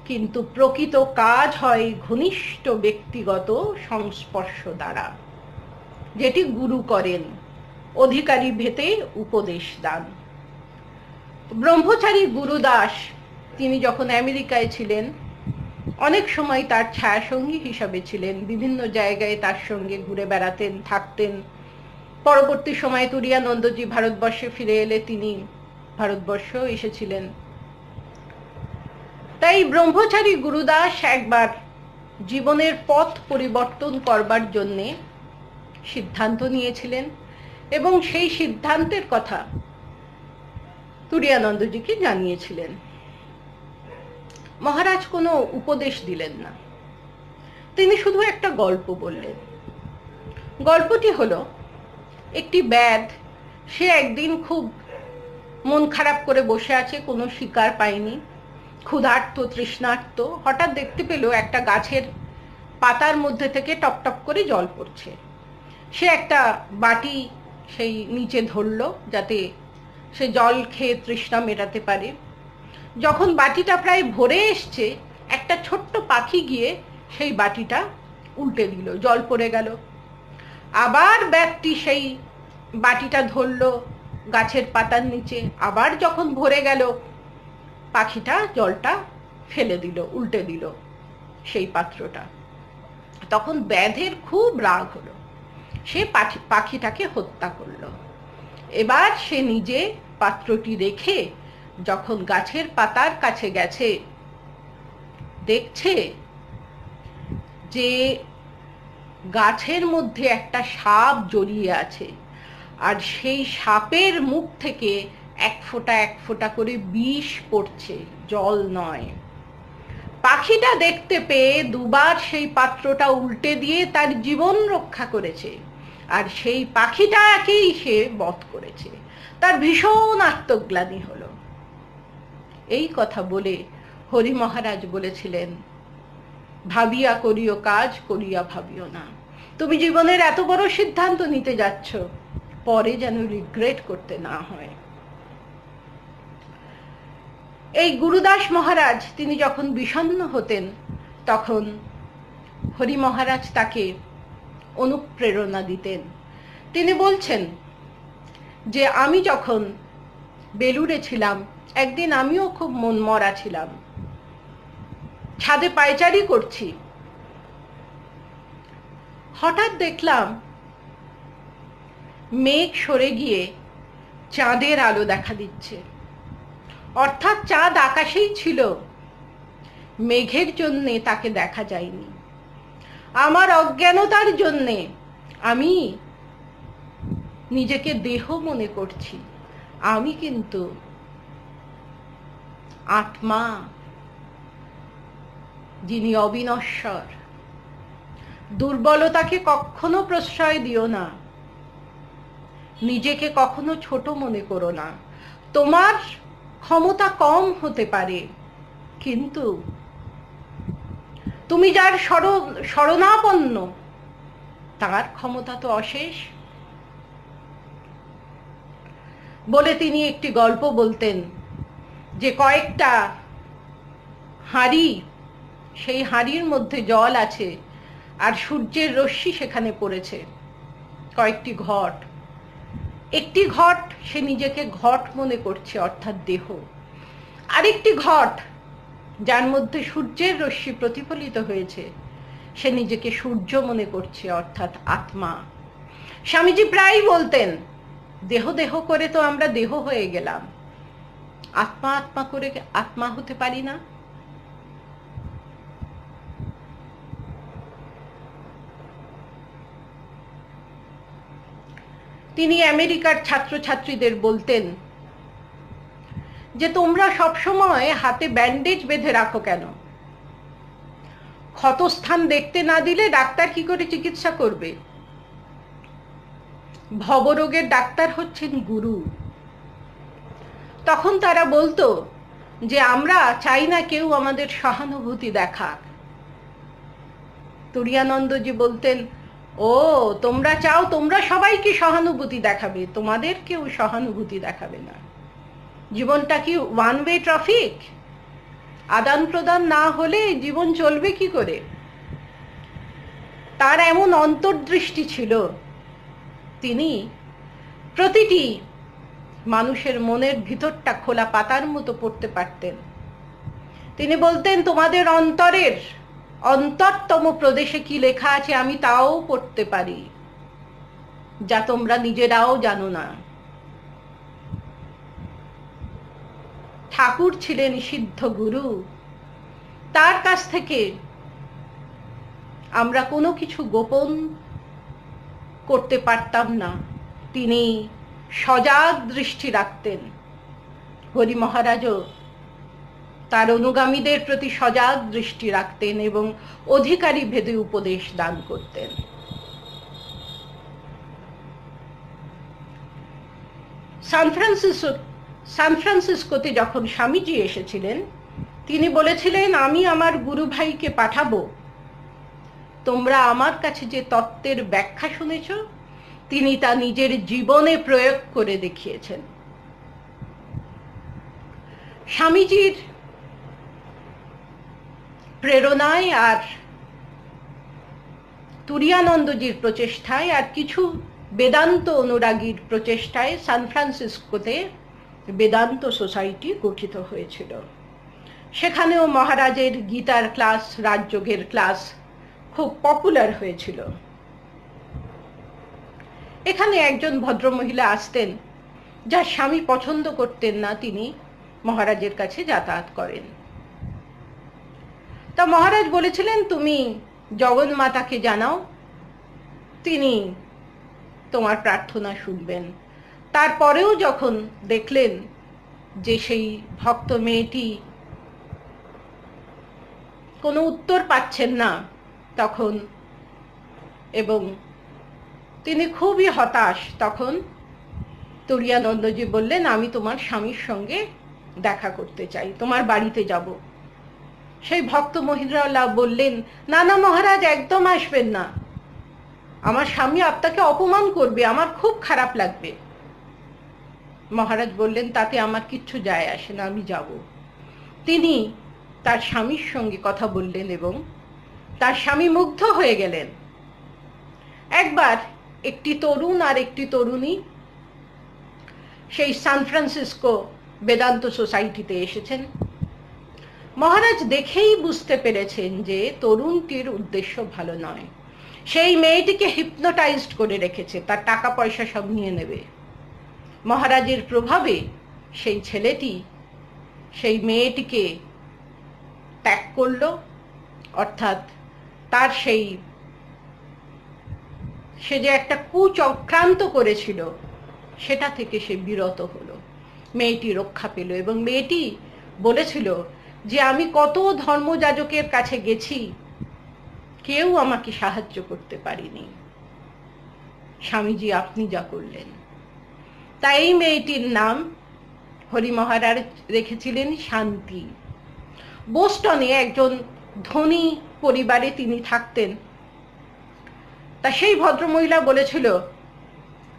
কিন্তু প্রকৃত কাজ হয় ঘনিষ্ঠ ব্যক্তিগত সংস্পর্শ দ্বারা, যেটি গুরু করেন, অধিকারী ভেতে উপদেশ দান। ব্রহ্মচারী গুরুদাস তিনি যখন আমেরিকায় ছিলেন, অনেক সময় তার ছায়াসঙ্গী হিসাবে ছিলেন, বিভিন্ন জায়গায় তার সঙ্গে ঘুরে বেড়াতেন, থাকতেন। পরবর্তী সময়ে তুরীয়ানন্দজি ভারতবর্ষে ফিরে এলে তিনি ভারতবর্ষেও এসেছিলেন। তাই ব্রহ্মচারী গুরুদাস একবার জীবনের পথ পরিবর্তন করবার জন্যে সিদ্ধান্ত নিয়েছিলেন এবং সেই সিদ্ধান্তের কথা তুরীয়ানন্দজিকে জানিয়েছিলেন। মহারাজ কোনো উপদেশ দিলেন না, তিনি শুধু একটা গল্প বললেন। গল্পটি হলো, একটি ব্যাধ, সে একদিন খুব মন খারাপ করে বসে আছে, কোনো শিকার পায়নি, ক্ষুধার্ত, তৃষ্ণার্ত। হঠাৎ দেখতে পেল একটা গাছের পাতার মধ্যে থেকে টপ টপ করে জল পড়ছে। সে একটা বাটি সেই নিচে ধরলো যাতে সে জল খেয়ে তৃষ্ণা মেটাতে পারে। যখন বাটিটা প্রায় ভরে এসছে, একটা ছোট্ট পাখি গিয়ে সেই বাটিটা উল্টে দিল, জল পড়ে গেল। আবার ব্যক্তি সেই বাটিটা ধরলো গাছের পাতার নিচে, আবার যখন ভরে গেল, পাখিটা জলটা ফেলে দিল, উল্টে দিল সেই পাত্রটা। তখন ব্যাধের খুব রাগ হলো, সে পাখিটাকে হত্যা করলো। এবার সে নিজে পাত্রটি রেখে যখন গাছের পাতার কাছে গেছে, দেখছে যে গাছের মধ্যে একটা সাপ জড়িয়ে আছে, আর সেই সাপের মুখ থেকে এক ফোঁটা করে বিষ পড়ছে, জল নয়। পাখিটা দেখতে পেয়ে দুবার সেই পাত্রটা উল্টে দিয়ে তার জীবন রক্ষা করেছে, আর সেই পাখিটাকেই সে বধ করেছে। তার ভীষণ আত্মগ্লানি হলো। এই কথা বলে হরি মহারাজ বলেছিলেন, ভাবিয়া করিও কাজ, করিয়া ভাবিও না। তুমি জীবনের এত বড় সিদ্ধান্ত নিতে যাচ্ছ, পরে যেন রিগ্রেট করতে না হয়। এই গুরুদাস মহারাজ তিনি যখন বিষণ্ণ হতেন, তখন হরি মহারাজ তাকে অনুপ্রেরণা দিতেন। তিনি বলছেন যে আমি যখন বেলুড়ে ছিলাম, একদিন আমিও খুব মনমরা ছিলাম। ছাদে পায়চারি করছি, হঠাৎ দেখলাম মেঘ সরে গিয়ে চাঁদের আলো দেখা দিচ্ছে। অর্থাৎ চাঁদ আকাশেই ছিল, মেঘের জন্যে তাকে দেখা যায়নি। আমার অজ্ঞানতার জন্যে আমি নিজেকে দেহ মনে করছি, আমি কিন্তু আত্মা, যিনি অবিনশ্বর। দুর্বলতাকে কখনো প্রশ্রয় দিও না, নিজেকে কখনো ছোট মনে করো না। তোমার ক্ষমতা কম হতে পারে, কিন্তু তুমি যার শরণাপন্ন, তার ক্ষমতা তো অশেষ। বলে তিনি একটি গল্প বলতেন যে কয়েকটা হাঁড়ি, সেই হাঁড়ির মধ্যে জল আছে, আর সূর্যের রশ্মি সেখানে পড়েছে। কয়েকটি ঘট, একটি ঘট সে নিজেকে ঘট মনে করছে, অর্থাৎ দেহ। আরেকটি ঘট যার মধ্যে সূর্যের রশ্মি প্রতিফলিত হয়েছে, সে নিজেকে সূর্য মনে করছে, অর্থাৎ আত্মা। স্বামীজি প্রায়ই বলতেন, দেহ দেহ করে তো আমরা দেহ হয়ে গেলাম, আত্মা আত্মা করে আত্মা হতে পারি না। তিনি আমেরিকার ছাত্রছাত্রীদের বলতেন যে তোমরা সবসময় হাতে ব্যান্ডেজ বেঁধে রাখো কেন? ক্ষতস্থান দেখতে না দিলে ডাক্তার কি করে চিকিৎসা করবে? ভবরোগের ডাক্তার হচ্ছেন গুরু। তখন তারা বলতো যে আমরা চাই না কেউ আমাদের সহানুভূতি দেখাক। তুরিয়ানন্দজি বলতেন, ও তোমরা চাও তোমরা সবাইকে সহানুভূতি দেখাবে, তোমাদের কেউ সহানুভূতি দেখাবে না। জীবনটা কি ওয়ান ওয়ে ট্রাফিক? আদান প্রদান না হলে জীবন চলবে কি করে? তার এমন অন্তর্দৃষ্টি ছিল, তিনি প্রতিটি মানুষের মনের ভিতরটা খোলা পাতার মতো পড়তে পারতেন। তিনি বলতেন, তোমাদের অন্তরের অন্তরতম প্রদেশে কি লেখা আছে আমি তাও পড়তে পারি, যা তোমরা নিজেরাও জানো না। ঠাকুর ছিলেন সিদ্ধ গুরু, তার কাছ থেকে আমরা কোনো কিছু গোপন করতে পারতাম না। তিনি সজাগ দৃষ্টি রাখতেন। হরি মহারাজও তার অনুগামীদের প্রতি সজাগ দৃষ্টি রাখতেন এবং অধিকারী ভেদে উপদেশ দান করতেন। সান ফ্রান্সিসকোতে যখন স্বামীজি এসেছিলেন, তিনি বলেছিলেন, আমি আমার গুরু ভাইকে পাঠাবো, তোমরা আমার কাছে যে তত্ত্বের ব্যাখ্যা শুনেছ, তিনি তা নিজের জীবনে প্রয়োগ করে দেখিয়েছেন। স্বামীজির প্রেরণায় আর তুরিয়ানন্দজির প্রচেষ্টায় আর কিছু বেদান্ত অনুরাগীর প্রচেষ্টায় সান ফ্রান্সিসকোতে বেদান্ত সোসাইটি গঠিত হয়েছিল। সেখানেও মহারাজের গীতার ক্লাস, রাজযোগের ক্লাস খুব পপুলার হয়েছিল। এখানে একজন ভদ্রমহিলা আসতেন, যার স্বামী পছন্দ করতেন না তিনি মহারাজের কাছে যাতায়াত করেন। তা মহারাজ বলেছিলেন, তুমি জগন্মাতাকে জানাও, তিনি তোমার প্রার্থনা শুনবেন। তারপরেও যখন দেখলেন যে সেই ভক্ত মেয়েটি কোনো উত্তর পাচ্ছেন না তখন, এবং তিনি খুবই হতাশ, তখন তুরিয়ানন্দজি বললেন, আমি তোমার স্বামীর সঙ্গে দেখা করতে চাই, তোমার বাড়িতে যাব। সেই ভক্ত মহিলা বললেন, না না মহারাজ, একদম আসবেন না, আমার স্বামী আপনাকে অপমান করবে, আমার খুব খারাপ লাগবে। মহারাজ বললেন, তাতে আমার কিচ্ছু যায় আসে না, আমি যাব। তিনি তার স্বামীর সঙ্গে কথা বললেন এবং তার স্বামী মুগ্ধ হয়ে গেলেন। একবার একটি তরুণ আর একটি তরুণী সেই সান ফ্রান্সিসকো বেদান্ত সোসাইটিতে এসেছেন। মহারাজ দেখেই বুঝতে পেরেছেন যে তরুণটির উদ্দেশ্য ভালো নয়। সেই মেয়েটিকে হিপনোটাইজড করে রেখেছে, তার টাকা পয়সা সব নিয়ে নেবে। মহারাজের প্রভাবে সেই ছেলেটি সেই মেয়েটিকে ত্যাগ করল, অর্থাৎ তার সে যে একটা কুচক্রান্ত করেছিল সেটা থেকে সে বিরত হলো, মেয়েটি রক্ষা পেল। এবং মেয়েটি বলেছিল যে আমি কত ধর্মযাজকের কাছে গেছি, কেউ আমাকে সাহায্য করতে পারেনি, স্বামীজি আপনি যা করলেন। তাই এই মেয়েটির নাম হরি মহারাজ রেখেছিলেন শান্তি। বোস্টনে একজন ধনী পরিবারে তিনি থাকতেন। তা সেই ভদ্রমহিলা বলেছিল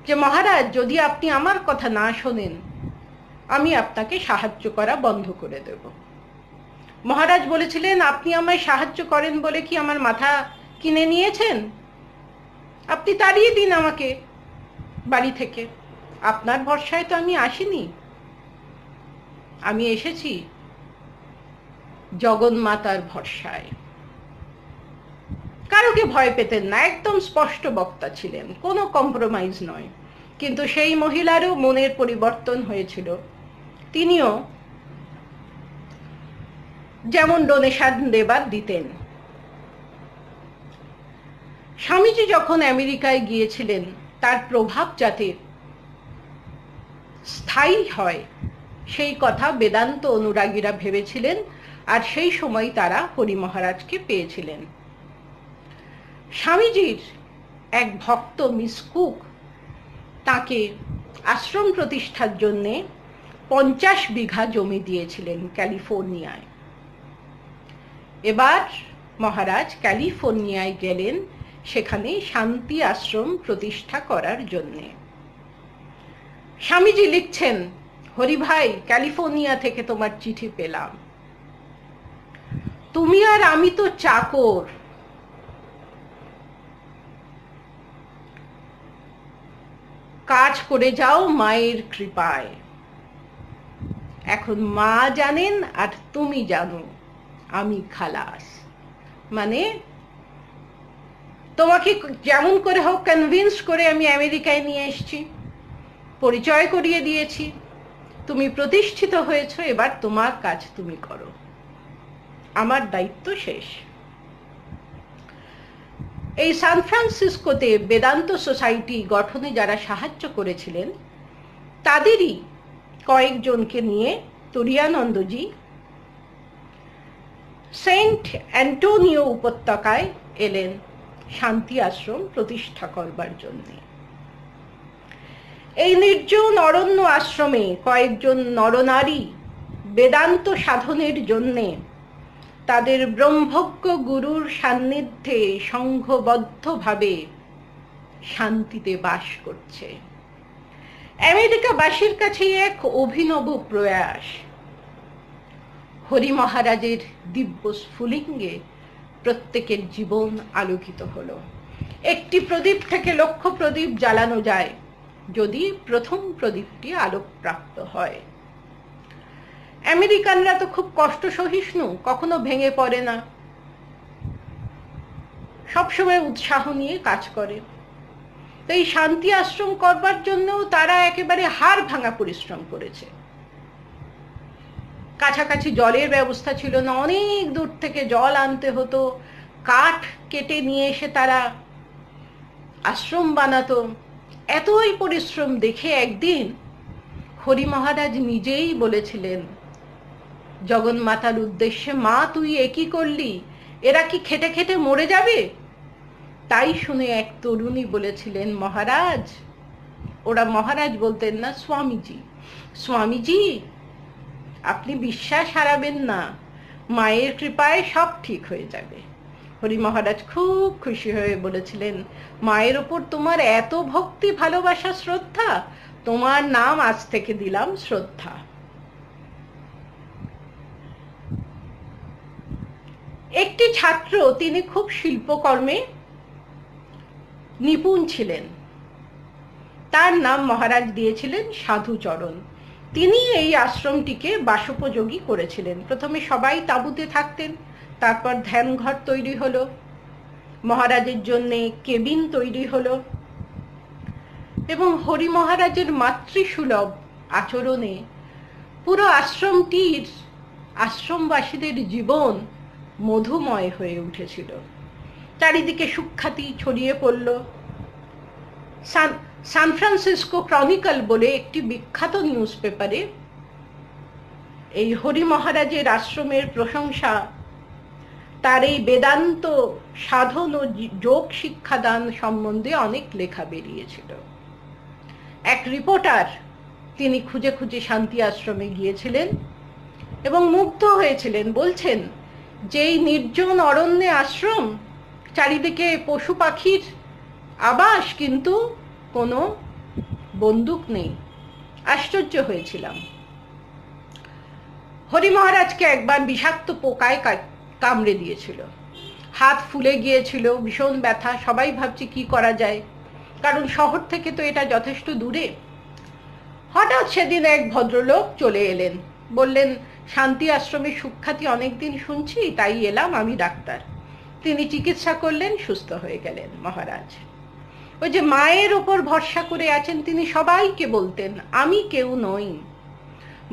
যে মহারাজ, যদি আপনি আমার কথা না শোনেন, আমি আপনাকে সাহায্য করা বন্ধ করে দেব। মহারাজ বলেছিলেন, আপনি আমায় সাহায্য করেন বলে কি আমার মাথা কিনে নিয়েছেন? আপনি তাড়িয়ে দিন আমাকে বাড়ি থেকে, আপনার ভরসায় তো আমি আসিনি, আমি এসেছি জগন্মাতার ভরসায়। কারোকে ভয় পেতেন না, একদম স্পষ্ট বক্তা ছিলেন, কোনো কম্প্রোমাইজ নয়। কিন্তু সেই মহিলারও মনের পরিবর্তন হয়েছিল। তিনিও যেমন ডোনেশন দেবার দিতেন। স্বামীজি যখন আমেরিকায় গিয়েছিলেন, তার প্রভাব যাতে স্থায়ী হয় সেই কথা বেদান্ত অনুরাগীরা ভেবেছিলেন, আর সেই সময় তারা হরি মহারাজকে পেয়েছিলেন। স্বামীজির এক ভক্ত মিস কুক তাকে আশ্রম প্রতিষ্ঠার জন্য 50 বিঘা জমি দিয়েছিলেন ক্যালিফোর্নিয়ায়। এবার মহারাজ ক্যালিফোর্নিয়ায় গেলেন সেখানে শান্তি আশ্রম প্রতিষ্ঠা করার জন্য। স্বামীজি লিখছেন, হরি ভাই, ক্যালিফোর্নিয়া থেকে তোমার চিঠি পেলাম, তুমি আর আমি তো চাকর, কাজ করে যাও মায়ের কৃপায়। এখন মা জানেন আর তুমি জানো, আমি খালাস। মানে তোমাকে যেমন করে হোক কনভিন্স করে আমি আমেরিকায় নিয়ে এসেছি, পরিচয় করিয়ে দিয়েছি, তুমি প্রতিষ্ঠিত হয়েছো, এবার তোমার কাজ তুমি করো, আমার দায়িত্ব শেষ। এই সান ফ্রান্সিসকোতে বেদান্ত সোসাইটি গঠনে যারা সাহায্য করেছিলেন তাদেরই কয়েকজনকে নিয়ে তুরিয়ানন্দজি সেন্ট অ্যান্টোনিও উপত্যকায় এলেন শান্তি আশ্রম প্রতিষ্ঠা করবার জন্য। এই নির্জন অরণ্য আশ্রমে কয়েকজন নরনারী বেদান্ত সাধনের জন্যে তাদের ব্রহ্মজ্ঞ গুরুর সান্নিধ্যে সংঘবদ্ধভাবে শান্তিতে বাস করছে। আমেরিকাবাসীর কাছে এক অভিনব প্রয়াস। হরি মহারাজের দিব্য স্ফুলিঙ্গে প্রত্যেকের জীবন আলোকিত হলো। একটি প্রদীপ থেকে লক্ষ প্রদীপ জ্বালানো যায় যদি প্রথম প্রদীপটি আলোকপ্রাপ্ত হয়। আমেরিকানরা তো খুব কষ্ট সহিষ্ণু, কখনো ভেঙে পড়ে না, সবসময় উৎসাহ নিয়ে কাজ করে। তো এই শান্তি আশ্রম করবার জন্য তারা একেবারে হাড় ভাঙা পরিশ্রম করেছে। কাছাকাছি জলের ব্যবস্থা ছিল না, অনেক দূর থেকে জল আনতে হতো, কাঠ কেটে নিয়ে এসে তারা আশ্রম বানাতো। এতই পরিশ্রম দেখে একদিন হরি মহারাজ নিজেই বলেছিলেন জগন্মাতার উদ্দেশ্যে, মা তুই একই করলি, এরা কি খেটে খেটে মরে যাবে? তাই শুনে এক তরুণী বলেছিলেন, মহারাজ, ওরা মহারাজ বলতেন না, স্বামীজি, স্বামীজি আপনি বিশ্বাস হারাবেন না, মায়ের কৃপায় সব ঠিক হয়ে যাবে। হরি মহারাজ খুব খুশি হয়ে বলেছিলেন, মায়ের ওপর তোমার এত ভক্তি, ভালোবাসা, শ্রদ্ধা, তোমার নাম আজ থেকে দিলাম শ্রদ্ধা। একটি ছাত্র, তিনি খুব শিল্পকর্মে নিপুণ ছিলেন, তার নাম মহারাজ দিয়েছিলেন সাধুচরণ। তিনি এই আশ্রমটিকে বাসোপযোগী করেছিলেন। প্রথমে সবাই তাঁবুতে থাকতেন, তারপর ধ্যানঘর তৈরি হলো, মহারাজের জন্য কেবিন তৈরি হলো, এবং হরি মহারাজের মাতৃসুলভ আচরণে পুরো আশ্রমটির, আশ্রমবাসীদের জীবন মধুময় হয়ে উঠেছিল। চারিদিকে সুখ্যাতি ছড়িয়ে পড়ল। সান ফ্রান্সিসকো ক্রনিকল বলে একটি বিখ্যাত নিউজ পেপারে এই হরি মহারাজের আশ্রমের প্রশংসা, তার এই বেদান্ত সাধন ও যোগ শিক্ষাদান সম্বন্ধে অনেক লেখা বেরিয়েছিল। এক রিপোর্টার, তিনি খুঁজে খুঁজে শান্তি আশ্রমে গিয়েছিলেন এবং মুগ্ধ হয়েছিলেন। বলছেন যে এই নির্জন অরণ্যে আশ্রম, চারিদিকে পশু পাখির আবাস, কিন্তু কোনো বন্দুক নেই। আশ্চর্য হয়েছিলাম। হরি মহারাজকে একবার বিষাক্ত পোকায় কামড়ে দিয়েছিল, হাত ফুলে গিয়েছিল, ভীষণ ব্যথা। সবাই ভাবছে কি করা যায়, কারণ শহর থেকে তো এটা যথেষ্ট দূরে। হঠাৎ সেদিন এক ভদ্রলোক চলে এলেন, বললেন, শান্তি আশ্রমের সুখ্যাতি অনেকদিন শুনছি, তাই এলাম, আমি ডাক্তার। তিনি চিকিৎসা করলেন, সুস্থ হয়ে গেলেন মহারাজ। ওই যে মায়ের ওপর ভরসা করে আছেন, তিনি সবাইকে বলতেন, আমি কেউ নই,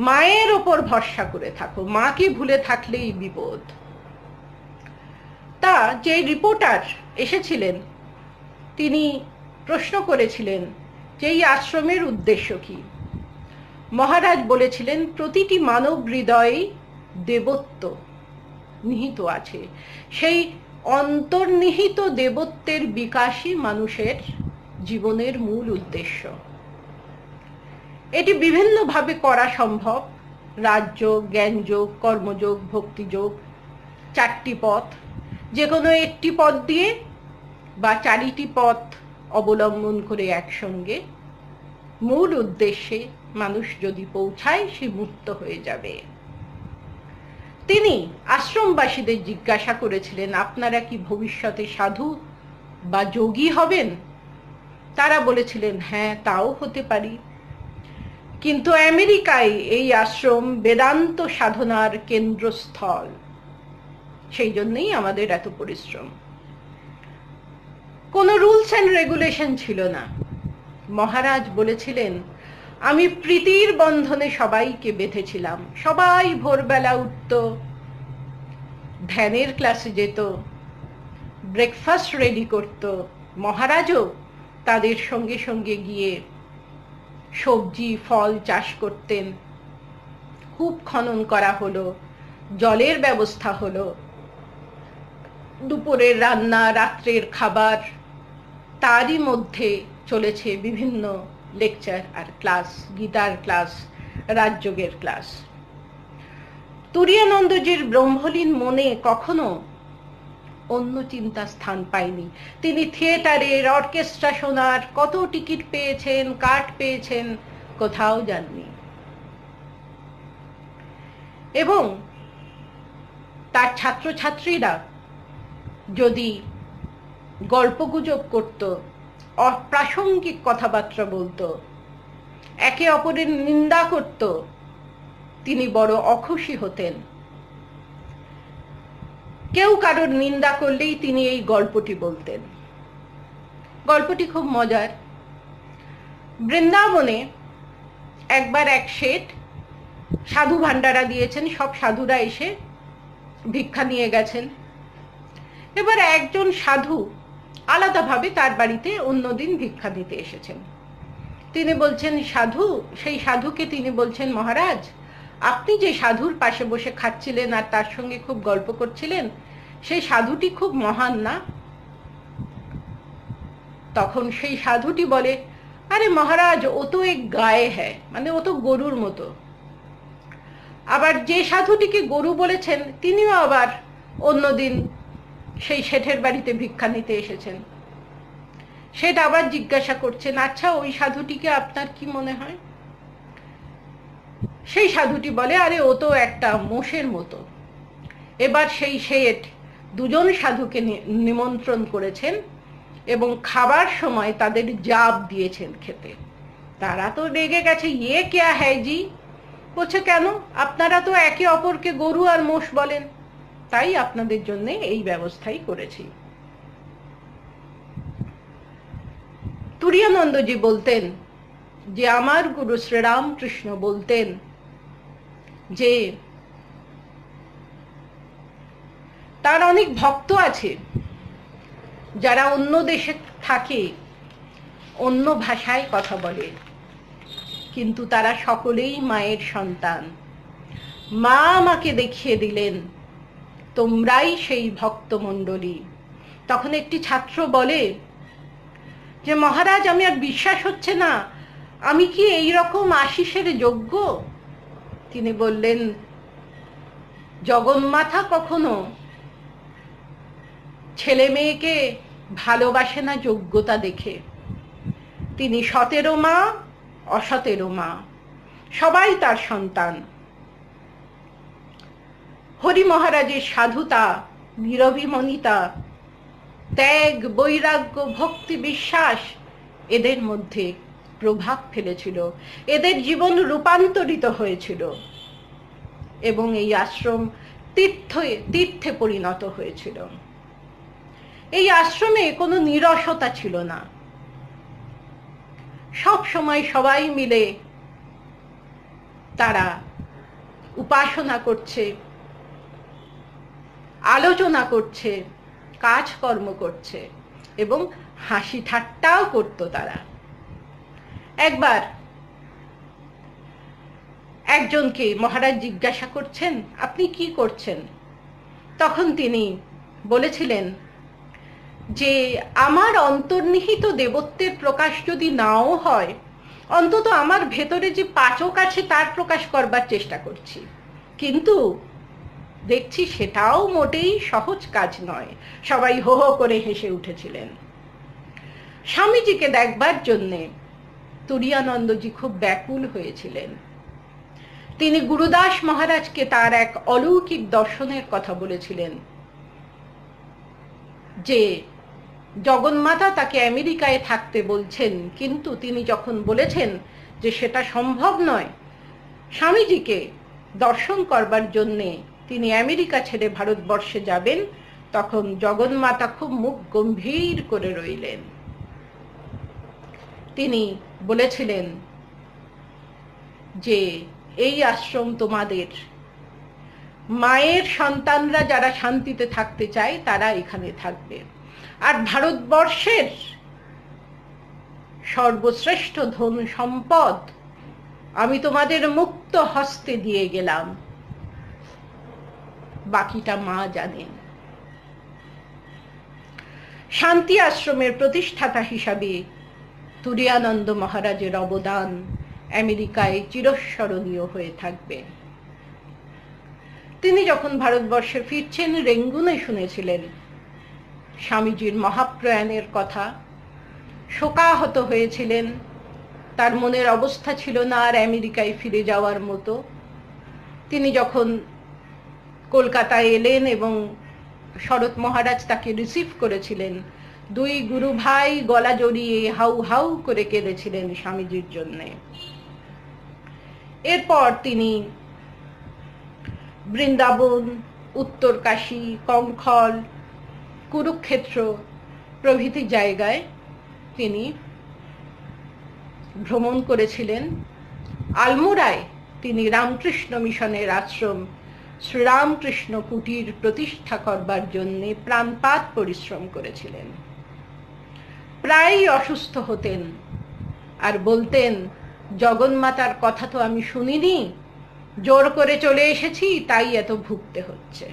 মায়ের ওপর ভরসা করে থাকো, মাকে ভুলে থাকলেই বিপদ। তা যে রিপোর্টার এসেছিলেন, তিনি প্রশ্ন করেছিলেন যে এই আশ্রমের উদ্দেশ্য কি। মহারাজ বলেছিলেন, প্রতিটি মানব হৃদয়ে দেবত্ব নিহিত আছে, সেই অন্তর্নিহিত দেবত্বের বিকাশই মানুষের জীবনের মূল উদ্দেশ্য। এটি বিভিন্নভাবে করা সম্ভব, রাজযোগ, জ্ঞানযোগ, কর্মযোগ, ভক্তিযোগ, চারটি পথ, যে কোনো একটি পথ দিয়ে বা চারিটি পথ অবলম্বন করে একসঙ্গে মূল উদ্দেশ্যে মানুষ যদি পৌঁছায়, সে মুক্ত হয়ে যাবে। তিনি আশ্রমবাসীদের জিজ্ঞাসা করেছিলেন, আপনারা কি ভবিষ্যতে সাধু বা যোগী হবেন? তারা বলেছিলেন, হ্যাঁ, তাও হতে পারি, কিন্তু আমেরিকায় এই আশ্রম বেদান্ত সাধনার কেন্দ্রস্থল, সেই জন্যই আমাদের এত পরিশ্রম। কোনো রুলস অ্যান্ড রেগুলেশন ছিল না। মহারাজ বলেছিলেন, আমি প্রীতির বন্ধনে সবাইকে বেঁধেছিলাম। সবাই ভোরবেলা উঠত, ধ্যানের ক্লাসে যেত, ব্রেকফাস্ট রেডি করত। মহারাজও তাদের সঙ্গে সঙ্গে গিয়ে সবজি ফল চাষ করতেন। কূপ খনন করা হলো, জলের ব্যবস্থা হলো, দুপুরের রান্না, রাত্রের খাবার, তারই মধ্যে চলেছে বিভিন্ন লেকচার আর ক্লাস, গীতার ক্লাস, রাজযোগের ক্লাস। তুরীয়ানন্দজির ব্রহ্মলীন মনে কখনো অন্য চিন্তা স্থান পায়নি। তিনি থিয়েটারের, অর্কেস্ট্রা শোনার কত টিকিট পেয়েছেন, কার্ড পেয়েছেন, কোথাও যাননি। এবং তার ছাত্রছাত্রীরা যদি গল্পগুজব করত, অপ্রাসঙ্গিক কথাবার্তা বলতো, একে অপরের নিন্দা করত, তিনি বড় অখুশি হতেন। কেউ কারোর নিন্দা করলেই তিনি এই গল্পটি বলতেন। গল্পটি খুব মজার। বৃন্দাবনে একবার এক শেঠ সাধু ভান্ডারা দিয়েছেন, সব সাধুরা এসে ভিক্ষা নিয়ে গেছেন। এবার একজন সাধু আলাদাভাবে তার বাড়িতে অন্যদিন ভিক্ষা দিতে এসেছেন। তিনি বলছেন সেই সাধুকে তিনি বলছেন, মহারাজ, আপনি যে সাধুর পাশে বসে খাচ্ছিলেন আর তার সঙ্গে খুব গল্প করছিলেন, সেই সাধুটি খুব মহান না? তখন সেই সাধুটি বলে, আরে মহারাজ, ও তো এক গায়ে হ্যায়, মানে ও তো গরুর মতো। আবার যে সাধুটিকে গরু বলেছেন তিনিও আবার অন্যদিন সেই শেঠের বাড়িতে ভিক্ষা নিতে এসেছেন। শেঠ আবার জিজ্ঞাসা করছেন, আচ্ছা ওই সাধুটিকে আপনার কি মনে হয়? সেই সাধুটি বলে, আরে ও তো একটা মোষের মতো। এবার সেই শেঠ দুজন সাধুকে নিমন্ত্রণ করেছেন এবং খাবার সময় তাদের জাব দিয়েছেন খেতে। তারা তো রেগে গেছে, ইয়ে ক্যা হ্যায় জি? বলছে, কেন, আপনারা তো একে অপরকে গরু আর মোষ বলেন, তাই আপনাদের জন্য এই ব্যবস্থাই করেছি। তুরীয়ানন্দজি বলতেন যে আমার গুরু শ্রীরামকৃষ্ণ বলতেন যে তার অনেক ভক্ত আছে যারা অন্য দেশে থাকে, অন্য ভাষায় কথা বলে, কিন্তু তারা সকলেই মায়ের সন্তান। মা আমাকে দেখিয়ে দিলেন, তোমরাই সেই ভক্তমণ্ডলী। তখন একটি ছাত্র বলে যে মহারাজ, আমি আর বিশ্বাস হচ্ছে না, আমি কি এই রকম আশিসের যোগ্য? তিনি বললেন, জগন্মাতা কখনো ছেলে মেয়েকে ভালোবাসে না যোগ্যতা দেখে। তিনি সতেরো মা, অসতেরো মা, সবাই তার সন্তান। হরি মহারাজের সাধুতা, নিরভিমনিতা, ত্যাগ, বৈরাগ্য, ভক্তি, বিশ্বাস এদের মধ্যে প্রভাব ফেলেছিল, এদের জীবন রূপান্তরিত হয়েছিল এবং এই আশ্রম তীর্থে পরিণত হয়েছিল। এই আশ্রমে কোনো নিরসতা ছিল না। সব সময় সবাই মিলে তারা উপাসনা করছে, আলোচনা করছে, কাজকর্ম করছে এবং হাসি ঠাট্টাও করতো তারা। একবার একজনকে মহারাজ জিজ্ঞাসা করছেন, আপনি কি করছেন? তখন তিনি বলেছিলেন যে আমার অন্তর্নিহিত দেবত্বের প্রকাশ যদি নাও হয়, অন্তত আমার ভেতরে যে পাচক আছে তার প্রকাশ করবার চেষ্টা করছি, কিন্তু দেখছি সেটাও মোটেই সহজ কাজ নয়। সবাই হো হো করে হেসে উঠেছিলেন। স্বামীজিকে দেখবার জন্যে তুরীয়ানন্দজি খুব ব্যাকুল হয়েছিলেন। তিনি গুরুদাস মহারাজকে তার এক অলৌকিক দর্শনের কথা বলেছিলেন, যে জগন্মাতা তাকে আমেরিকায় থাকতে বলছেন, কিন্তু তিনি যখন বলেছেন যে সেটা সম্ভব নয়, স্বামীজিকে দর্শন করবার জন্যে তিনি আমেরিকা ছেড়ে ভারতবর্ষে যাবেন, তখন জগন্মাতা খুব মুখ গম্ভীর করে রইলেন। তিনি বলেছিলেন যে এই আশ্রম তোমাদের, মায়ের সন্তানরা যারা শান্তিতে থাকতে চায় তারা এখানে থাকবে, আর ভারতবর্ষের সর্বশ্রেষ্ঠ ধন সম্পদ আমি তোমাদের মুক্ত হস্তে দিয়ে গেলাম, বাকিটা মা জানেন। শান্তি আশ্রমের প্রতিষ্ঠাতা হিসাবে তুরীয়ানন্দ মহারাজের অবদান আমেরিকায় চিরস্মরণীয় হয়ে থাকবে। তিনি যখন ভারতবর্ষে ফিরছেন, রেঙ্গুনে শুনেছিলেন স্বামীজির মহাপ্রয়াণের কথা, শোকাহত হয়েছিলেন, তার মনের অবস্থা ছিল না আর আমেরিকায় ফিরে যাওয়ার মতো। তিনি যখন কলকাতায় এলেন এবং শরৎ মহারাজ তাকে রিসিভ করেছিলেন। দুই গুরু ভাই গলা জড়িয়ে হাউ হাউ করে কেঁদেছিলেন স্বামীজির জন্য। এরপর তিনি বৃন্দাবন, উত্তরকাশী, কঙ্খল, কুরুক্ষেত্র প্রভৃতি জায়গায় তিনি ভ্রমণ করেছিলেন। আলমোড়ায় তিনি রামকৃষ্ণ মিশনের আশ্রম শ্রীরামকৃষ্ণ কুটির প্রতিষ্ঠা করবার জন্য প্রাণপাত পরিশ্রম করেছিলেন। প্রায়ই অসুস্থ হতেন আর বলতেন, জগন্মাতার কথা তো আমি শুনিনি, জোর করে চলে এসেছি, তাই এত ভুগতে হচ্ছে।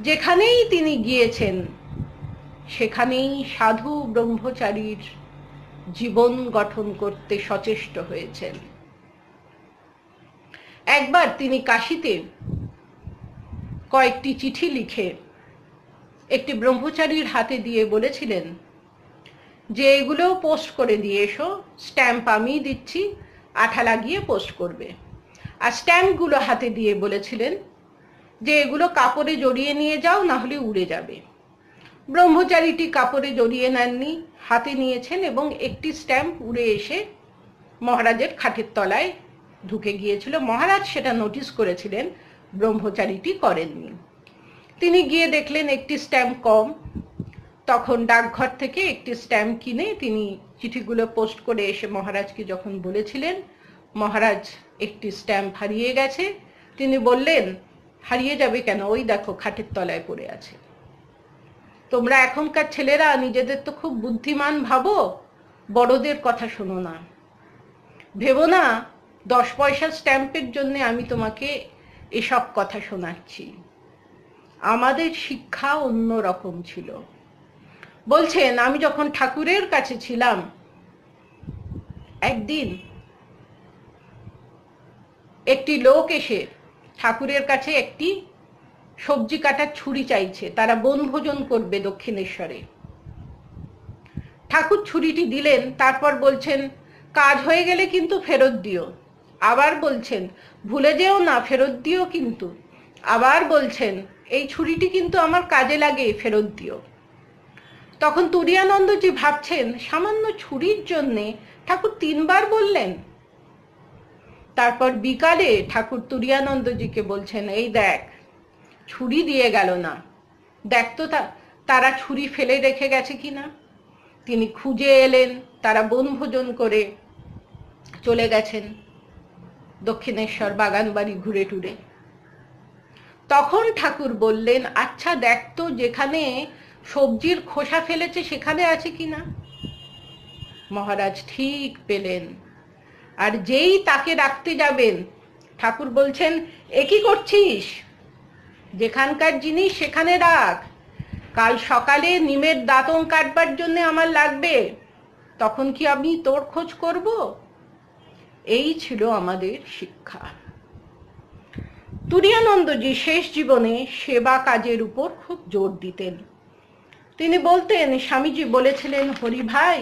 যেখানেই তিনি গিয়েছেন সেখানেই সাধু ব্রহ্মচারীর জীবন গঠন করতে সচেষ্ট হয়েছেন। একবার তিনি কাশীতে কয়েকটি চিঠি লিখে একটি ব্রহ্মচারীর হাতে দিয়ে বলেছিলেন যে এগুলো পোস্ট করে দিয়ে এসো, স্ট্যাম্প আমি দিচ্ছি, আঠা লাগিয়ে পোস্ট করবে। আর স্ট্যাম্পগুলো হাতে দিয়ে বলেছিলেন যে এগুলো কাপড়ে জড়িয়ে নিয়ে যাও, না হলে উড়ে যাবে। ব্রহ্মচারীটি কাপড়ে জড়িয়ে নেননি, হাতে নিয়েছেন এবং একটি স্ট্যাম্প উড়ে এসে মহারাজের খাটের তলায় ঢুকে গিয়েছিল। মহারাজ সেটা নোটিস করেছিলেন, ব্রহ্মচারীটি করেননি। তিনি গিয়ে দেখলেন একটি স্ট্যাম্প কম। তখন ডাকঘর থেকে একটি স্ট্যাম্প কিনে তিনি চিঠিগুলো পোস্ট করে এসে মহারাজকে যখন বলেছিলেন, মহারাজ একটি স্ট্যাম্প হারিয়ে গেছে। তিনি বললেন, হারিয়ে যাবে কেন, ওই দেখো খাটের তলায় পড়ে আছে। তোমরা এখনকার ছেলেরা নিজেদের তো খুব বুদ্ধিমান ভাবো, বড়দের কথা শোনো না। ভেবো না 10 পয়সার স্ট্যাম্পের জন্য আমি তোমাকে এসব কথা শোনাচ্ছি। আমাদের শিক্ষা অন্য রকম ছিল। বলছেন, আমি যখন ঠাকুরের কাছে ছিলাম, একদিন একটি লোক এসে ঠাকুরের কাছে একটি সবজি কাটার ছুরি চাইছে, তারা বনভোজন করবে দক্ষিণেশ্বরে। ঠাকুর ছুরিটি দিলেন, তারপর বলছেন, কাজ হয়ে গেলে কিন্তু ফেরত দিও। আবার বলছেন, ভুলে যেও না, ফেরত দিও কিন্তু। আবার বলছেন, এই ছুরিটি কিন্তু আমার কাজে লাগে, ফেরত দিও। তখন তুরীয়ানন্দজি ভাবছেন, সামান্য ছুরির জন্যে ঠাকুর 3 বার বললেন। তারপর বিকালে ঠাকুর তুরীয়ানন্দজিকে বলছেন, এই দেখ, ছুরি দিয়ে গেল না, দেখ তো তারা ছুরি ফেলে রেখে গেছে কিনা। তিনি খুঁজে এলেন, তারা বনভোজন করে চলে গেছেন দক্ষিণেশ্বর বাগানবাড়ি ঘুরে টুরে। তখন ঠাকুর বললেন, আচ্ছা দেখ তো, যেখানে সবজির খোসা ফেলেছে সেখানে আছে কিনা। মহারাজ ঠিক পেলেন, আর যেই তাকে রাখতে যাবেন, ঠাকুর বলছেন, এ কি করছিস, যেখানকার জিনিস সেখানে রাখ, কাল সকালে নিমের দাঁতন কাটবার জন্য আমার লাগবে, তখন কি আমি তোর খোঁজ করব। এই ছিল আমাদের শিক্ষা। তুরীয়ানন্দজি শেষ জীবনে সেবা কাজের উপর খুব জোর দিতেন। তিনি বলতেন, স্বামীজি বলেছিলেন, হরি ভাই,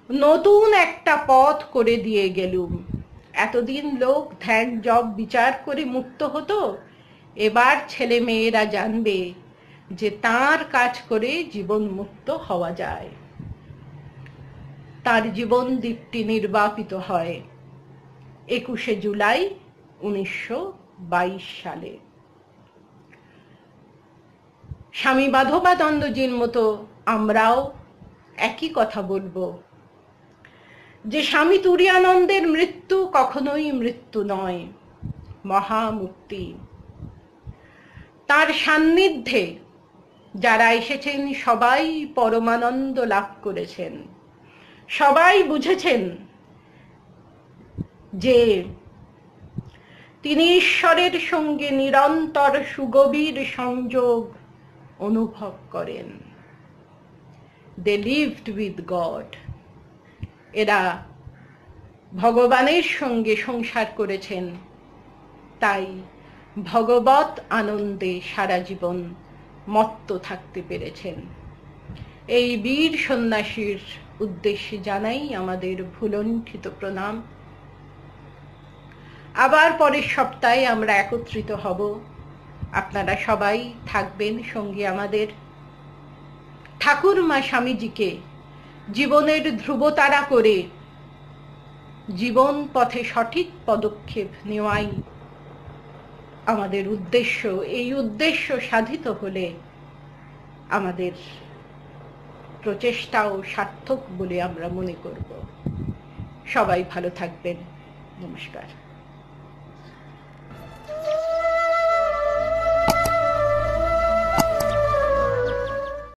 নতুন একটা পথ করে দিয়ে গেলুম। এতদিন লোক ধ্যান জপ বিচার করে মুক্ত হতো, এবার ছেলে মেয়েরা জানবে যে তার কাজ করে জীবন মুক্ত হওয়া যায়। তার জীবন দীপ্তি নির্বাপিত হয় 21শে জুলাই 1922 সালে। স্বামী মাধবানন্দজির মতো আমরাও একই কথা বলবো যে স্বামী তুরীয়ানন্দের মৃত্যু কখনোই মৃত্যু নয়, মহামুক্তি। তার সান্নিধ্যে যারা এসেছেন সবাই পরমানন্দ লাভ করেছেন, সবাই বুঝেছেন যে তিনি ঈশ্বরের সঙ্গে নিরন্তর সুগভীর সংযোগ অনুভব করেন। They lived with God. এরা ভগবানের সঙ্গে সংসার করেছেন, তাই ভগবত আনন্দে সারা জীবন মত্ত থাকতে পেরেছেন। এই বীর সন্ন্যাসীর উদ্দেশ্যে জানাই আমাদের ভুলণ্ঠিত প্রণাম। আবার পরের সপ্তাহে আমরা একত্রিত হব আপনারা সবাই থাকবেন সঙ্গে আমাদের। ঠাকুরমা স্বামীজিকে জীবনের ধ্রুবতারা করে জীবন পথে সঠিক পদক্ষেপ নেওয়াই আমাদের উদ্দেশ্য। এই উদ্দেশ্য সাধিত হলে আমাদের প্রচেষ্টাও সার্থক বলে আমরা মনে করব। সবাই ভালো থাকবেন। নমস্কার।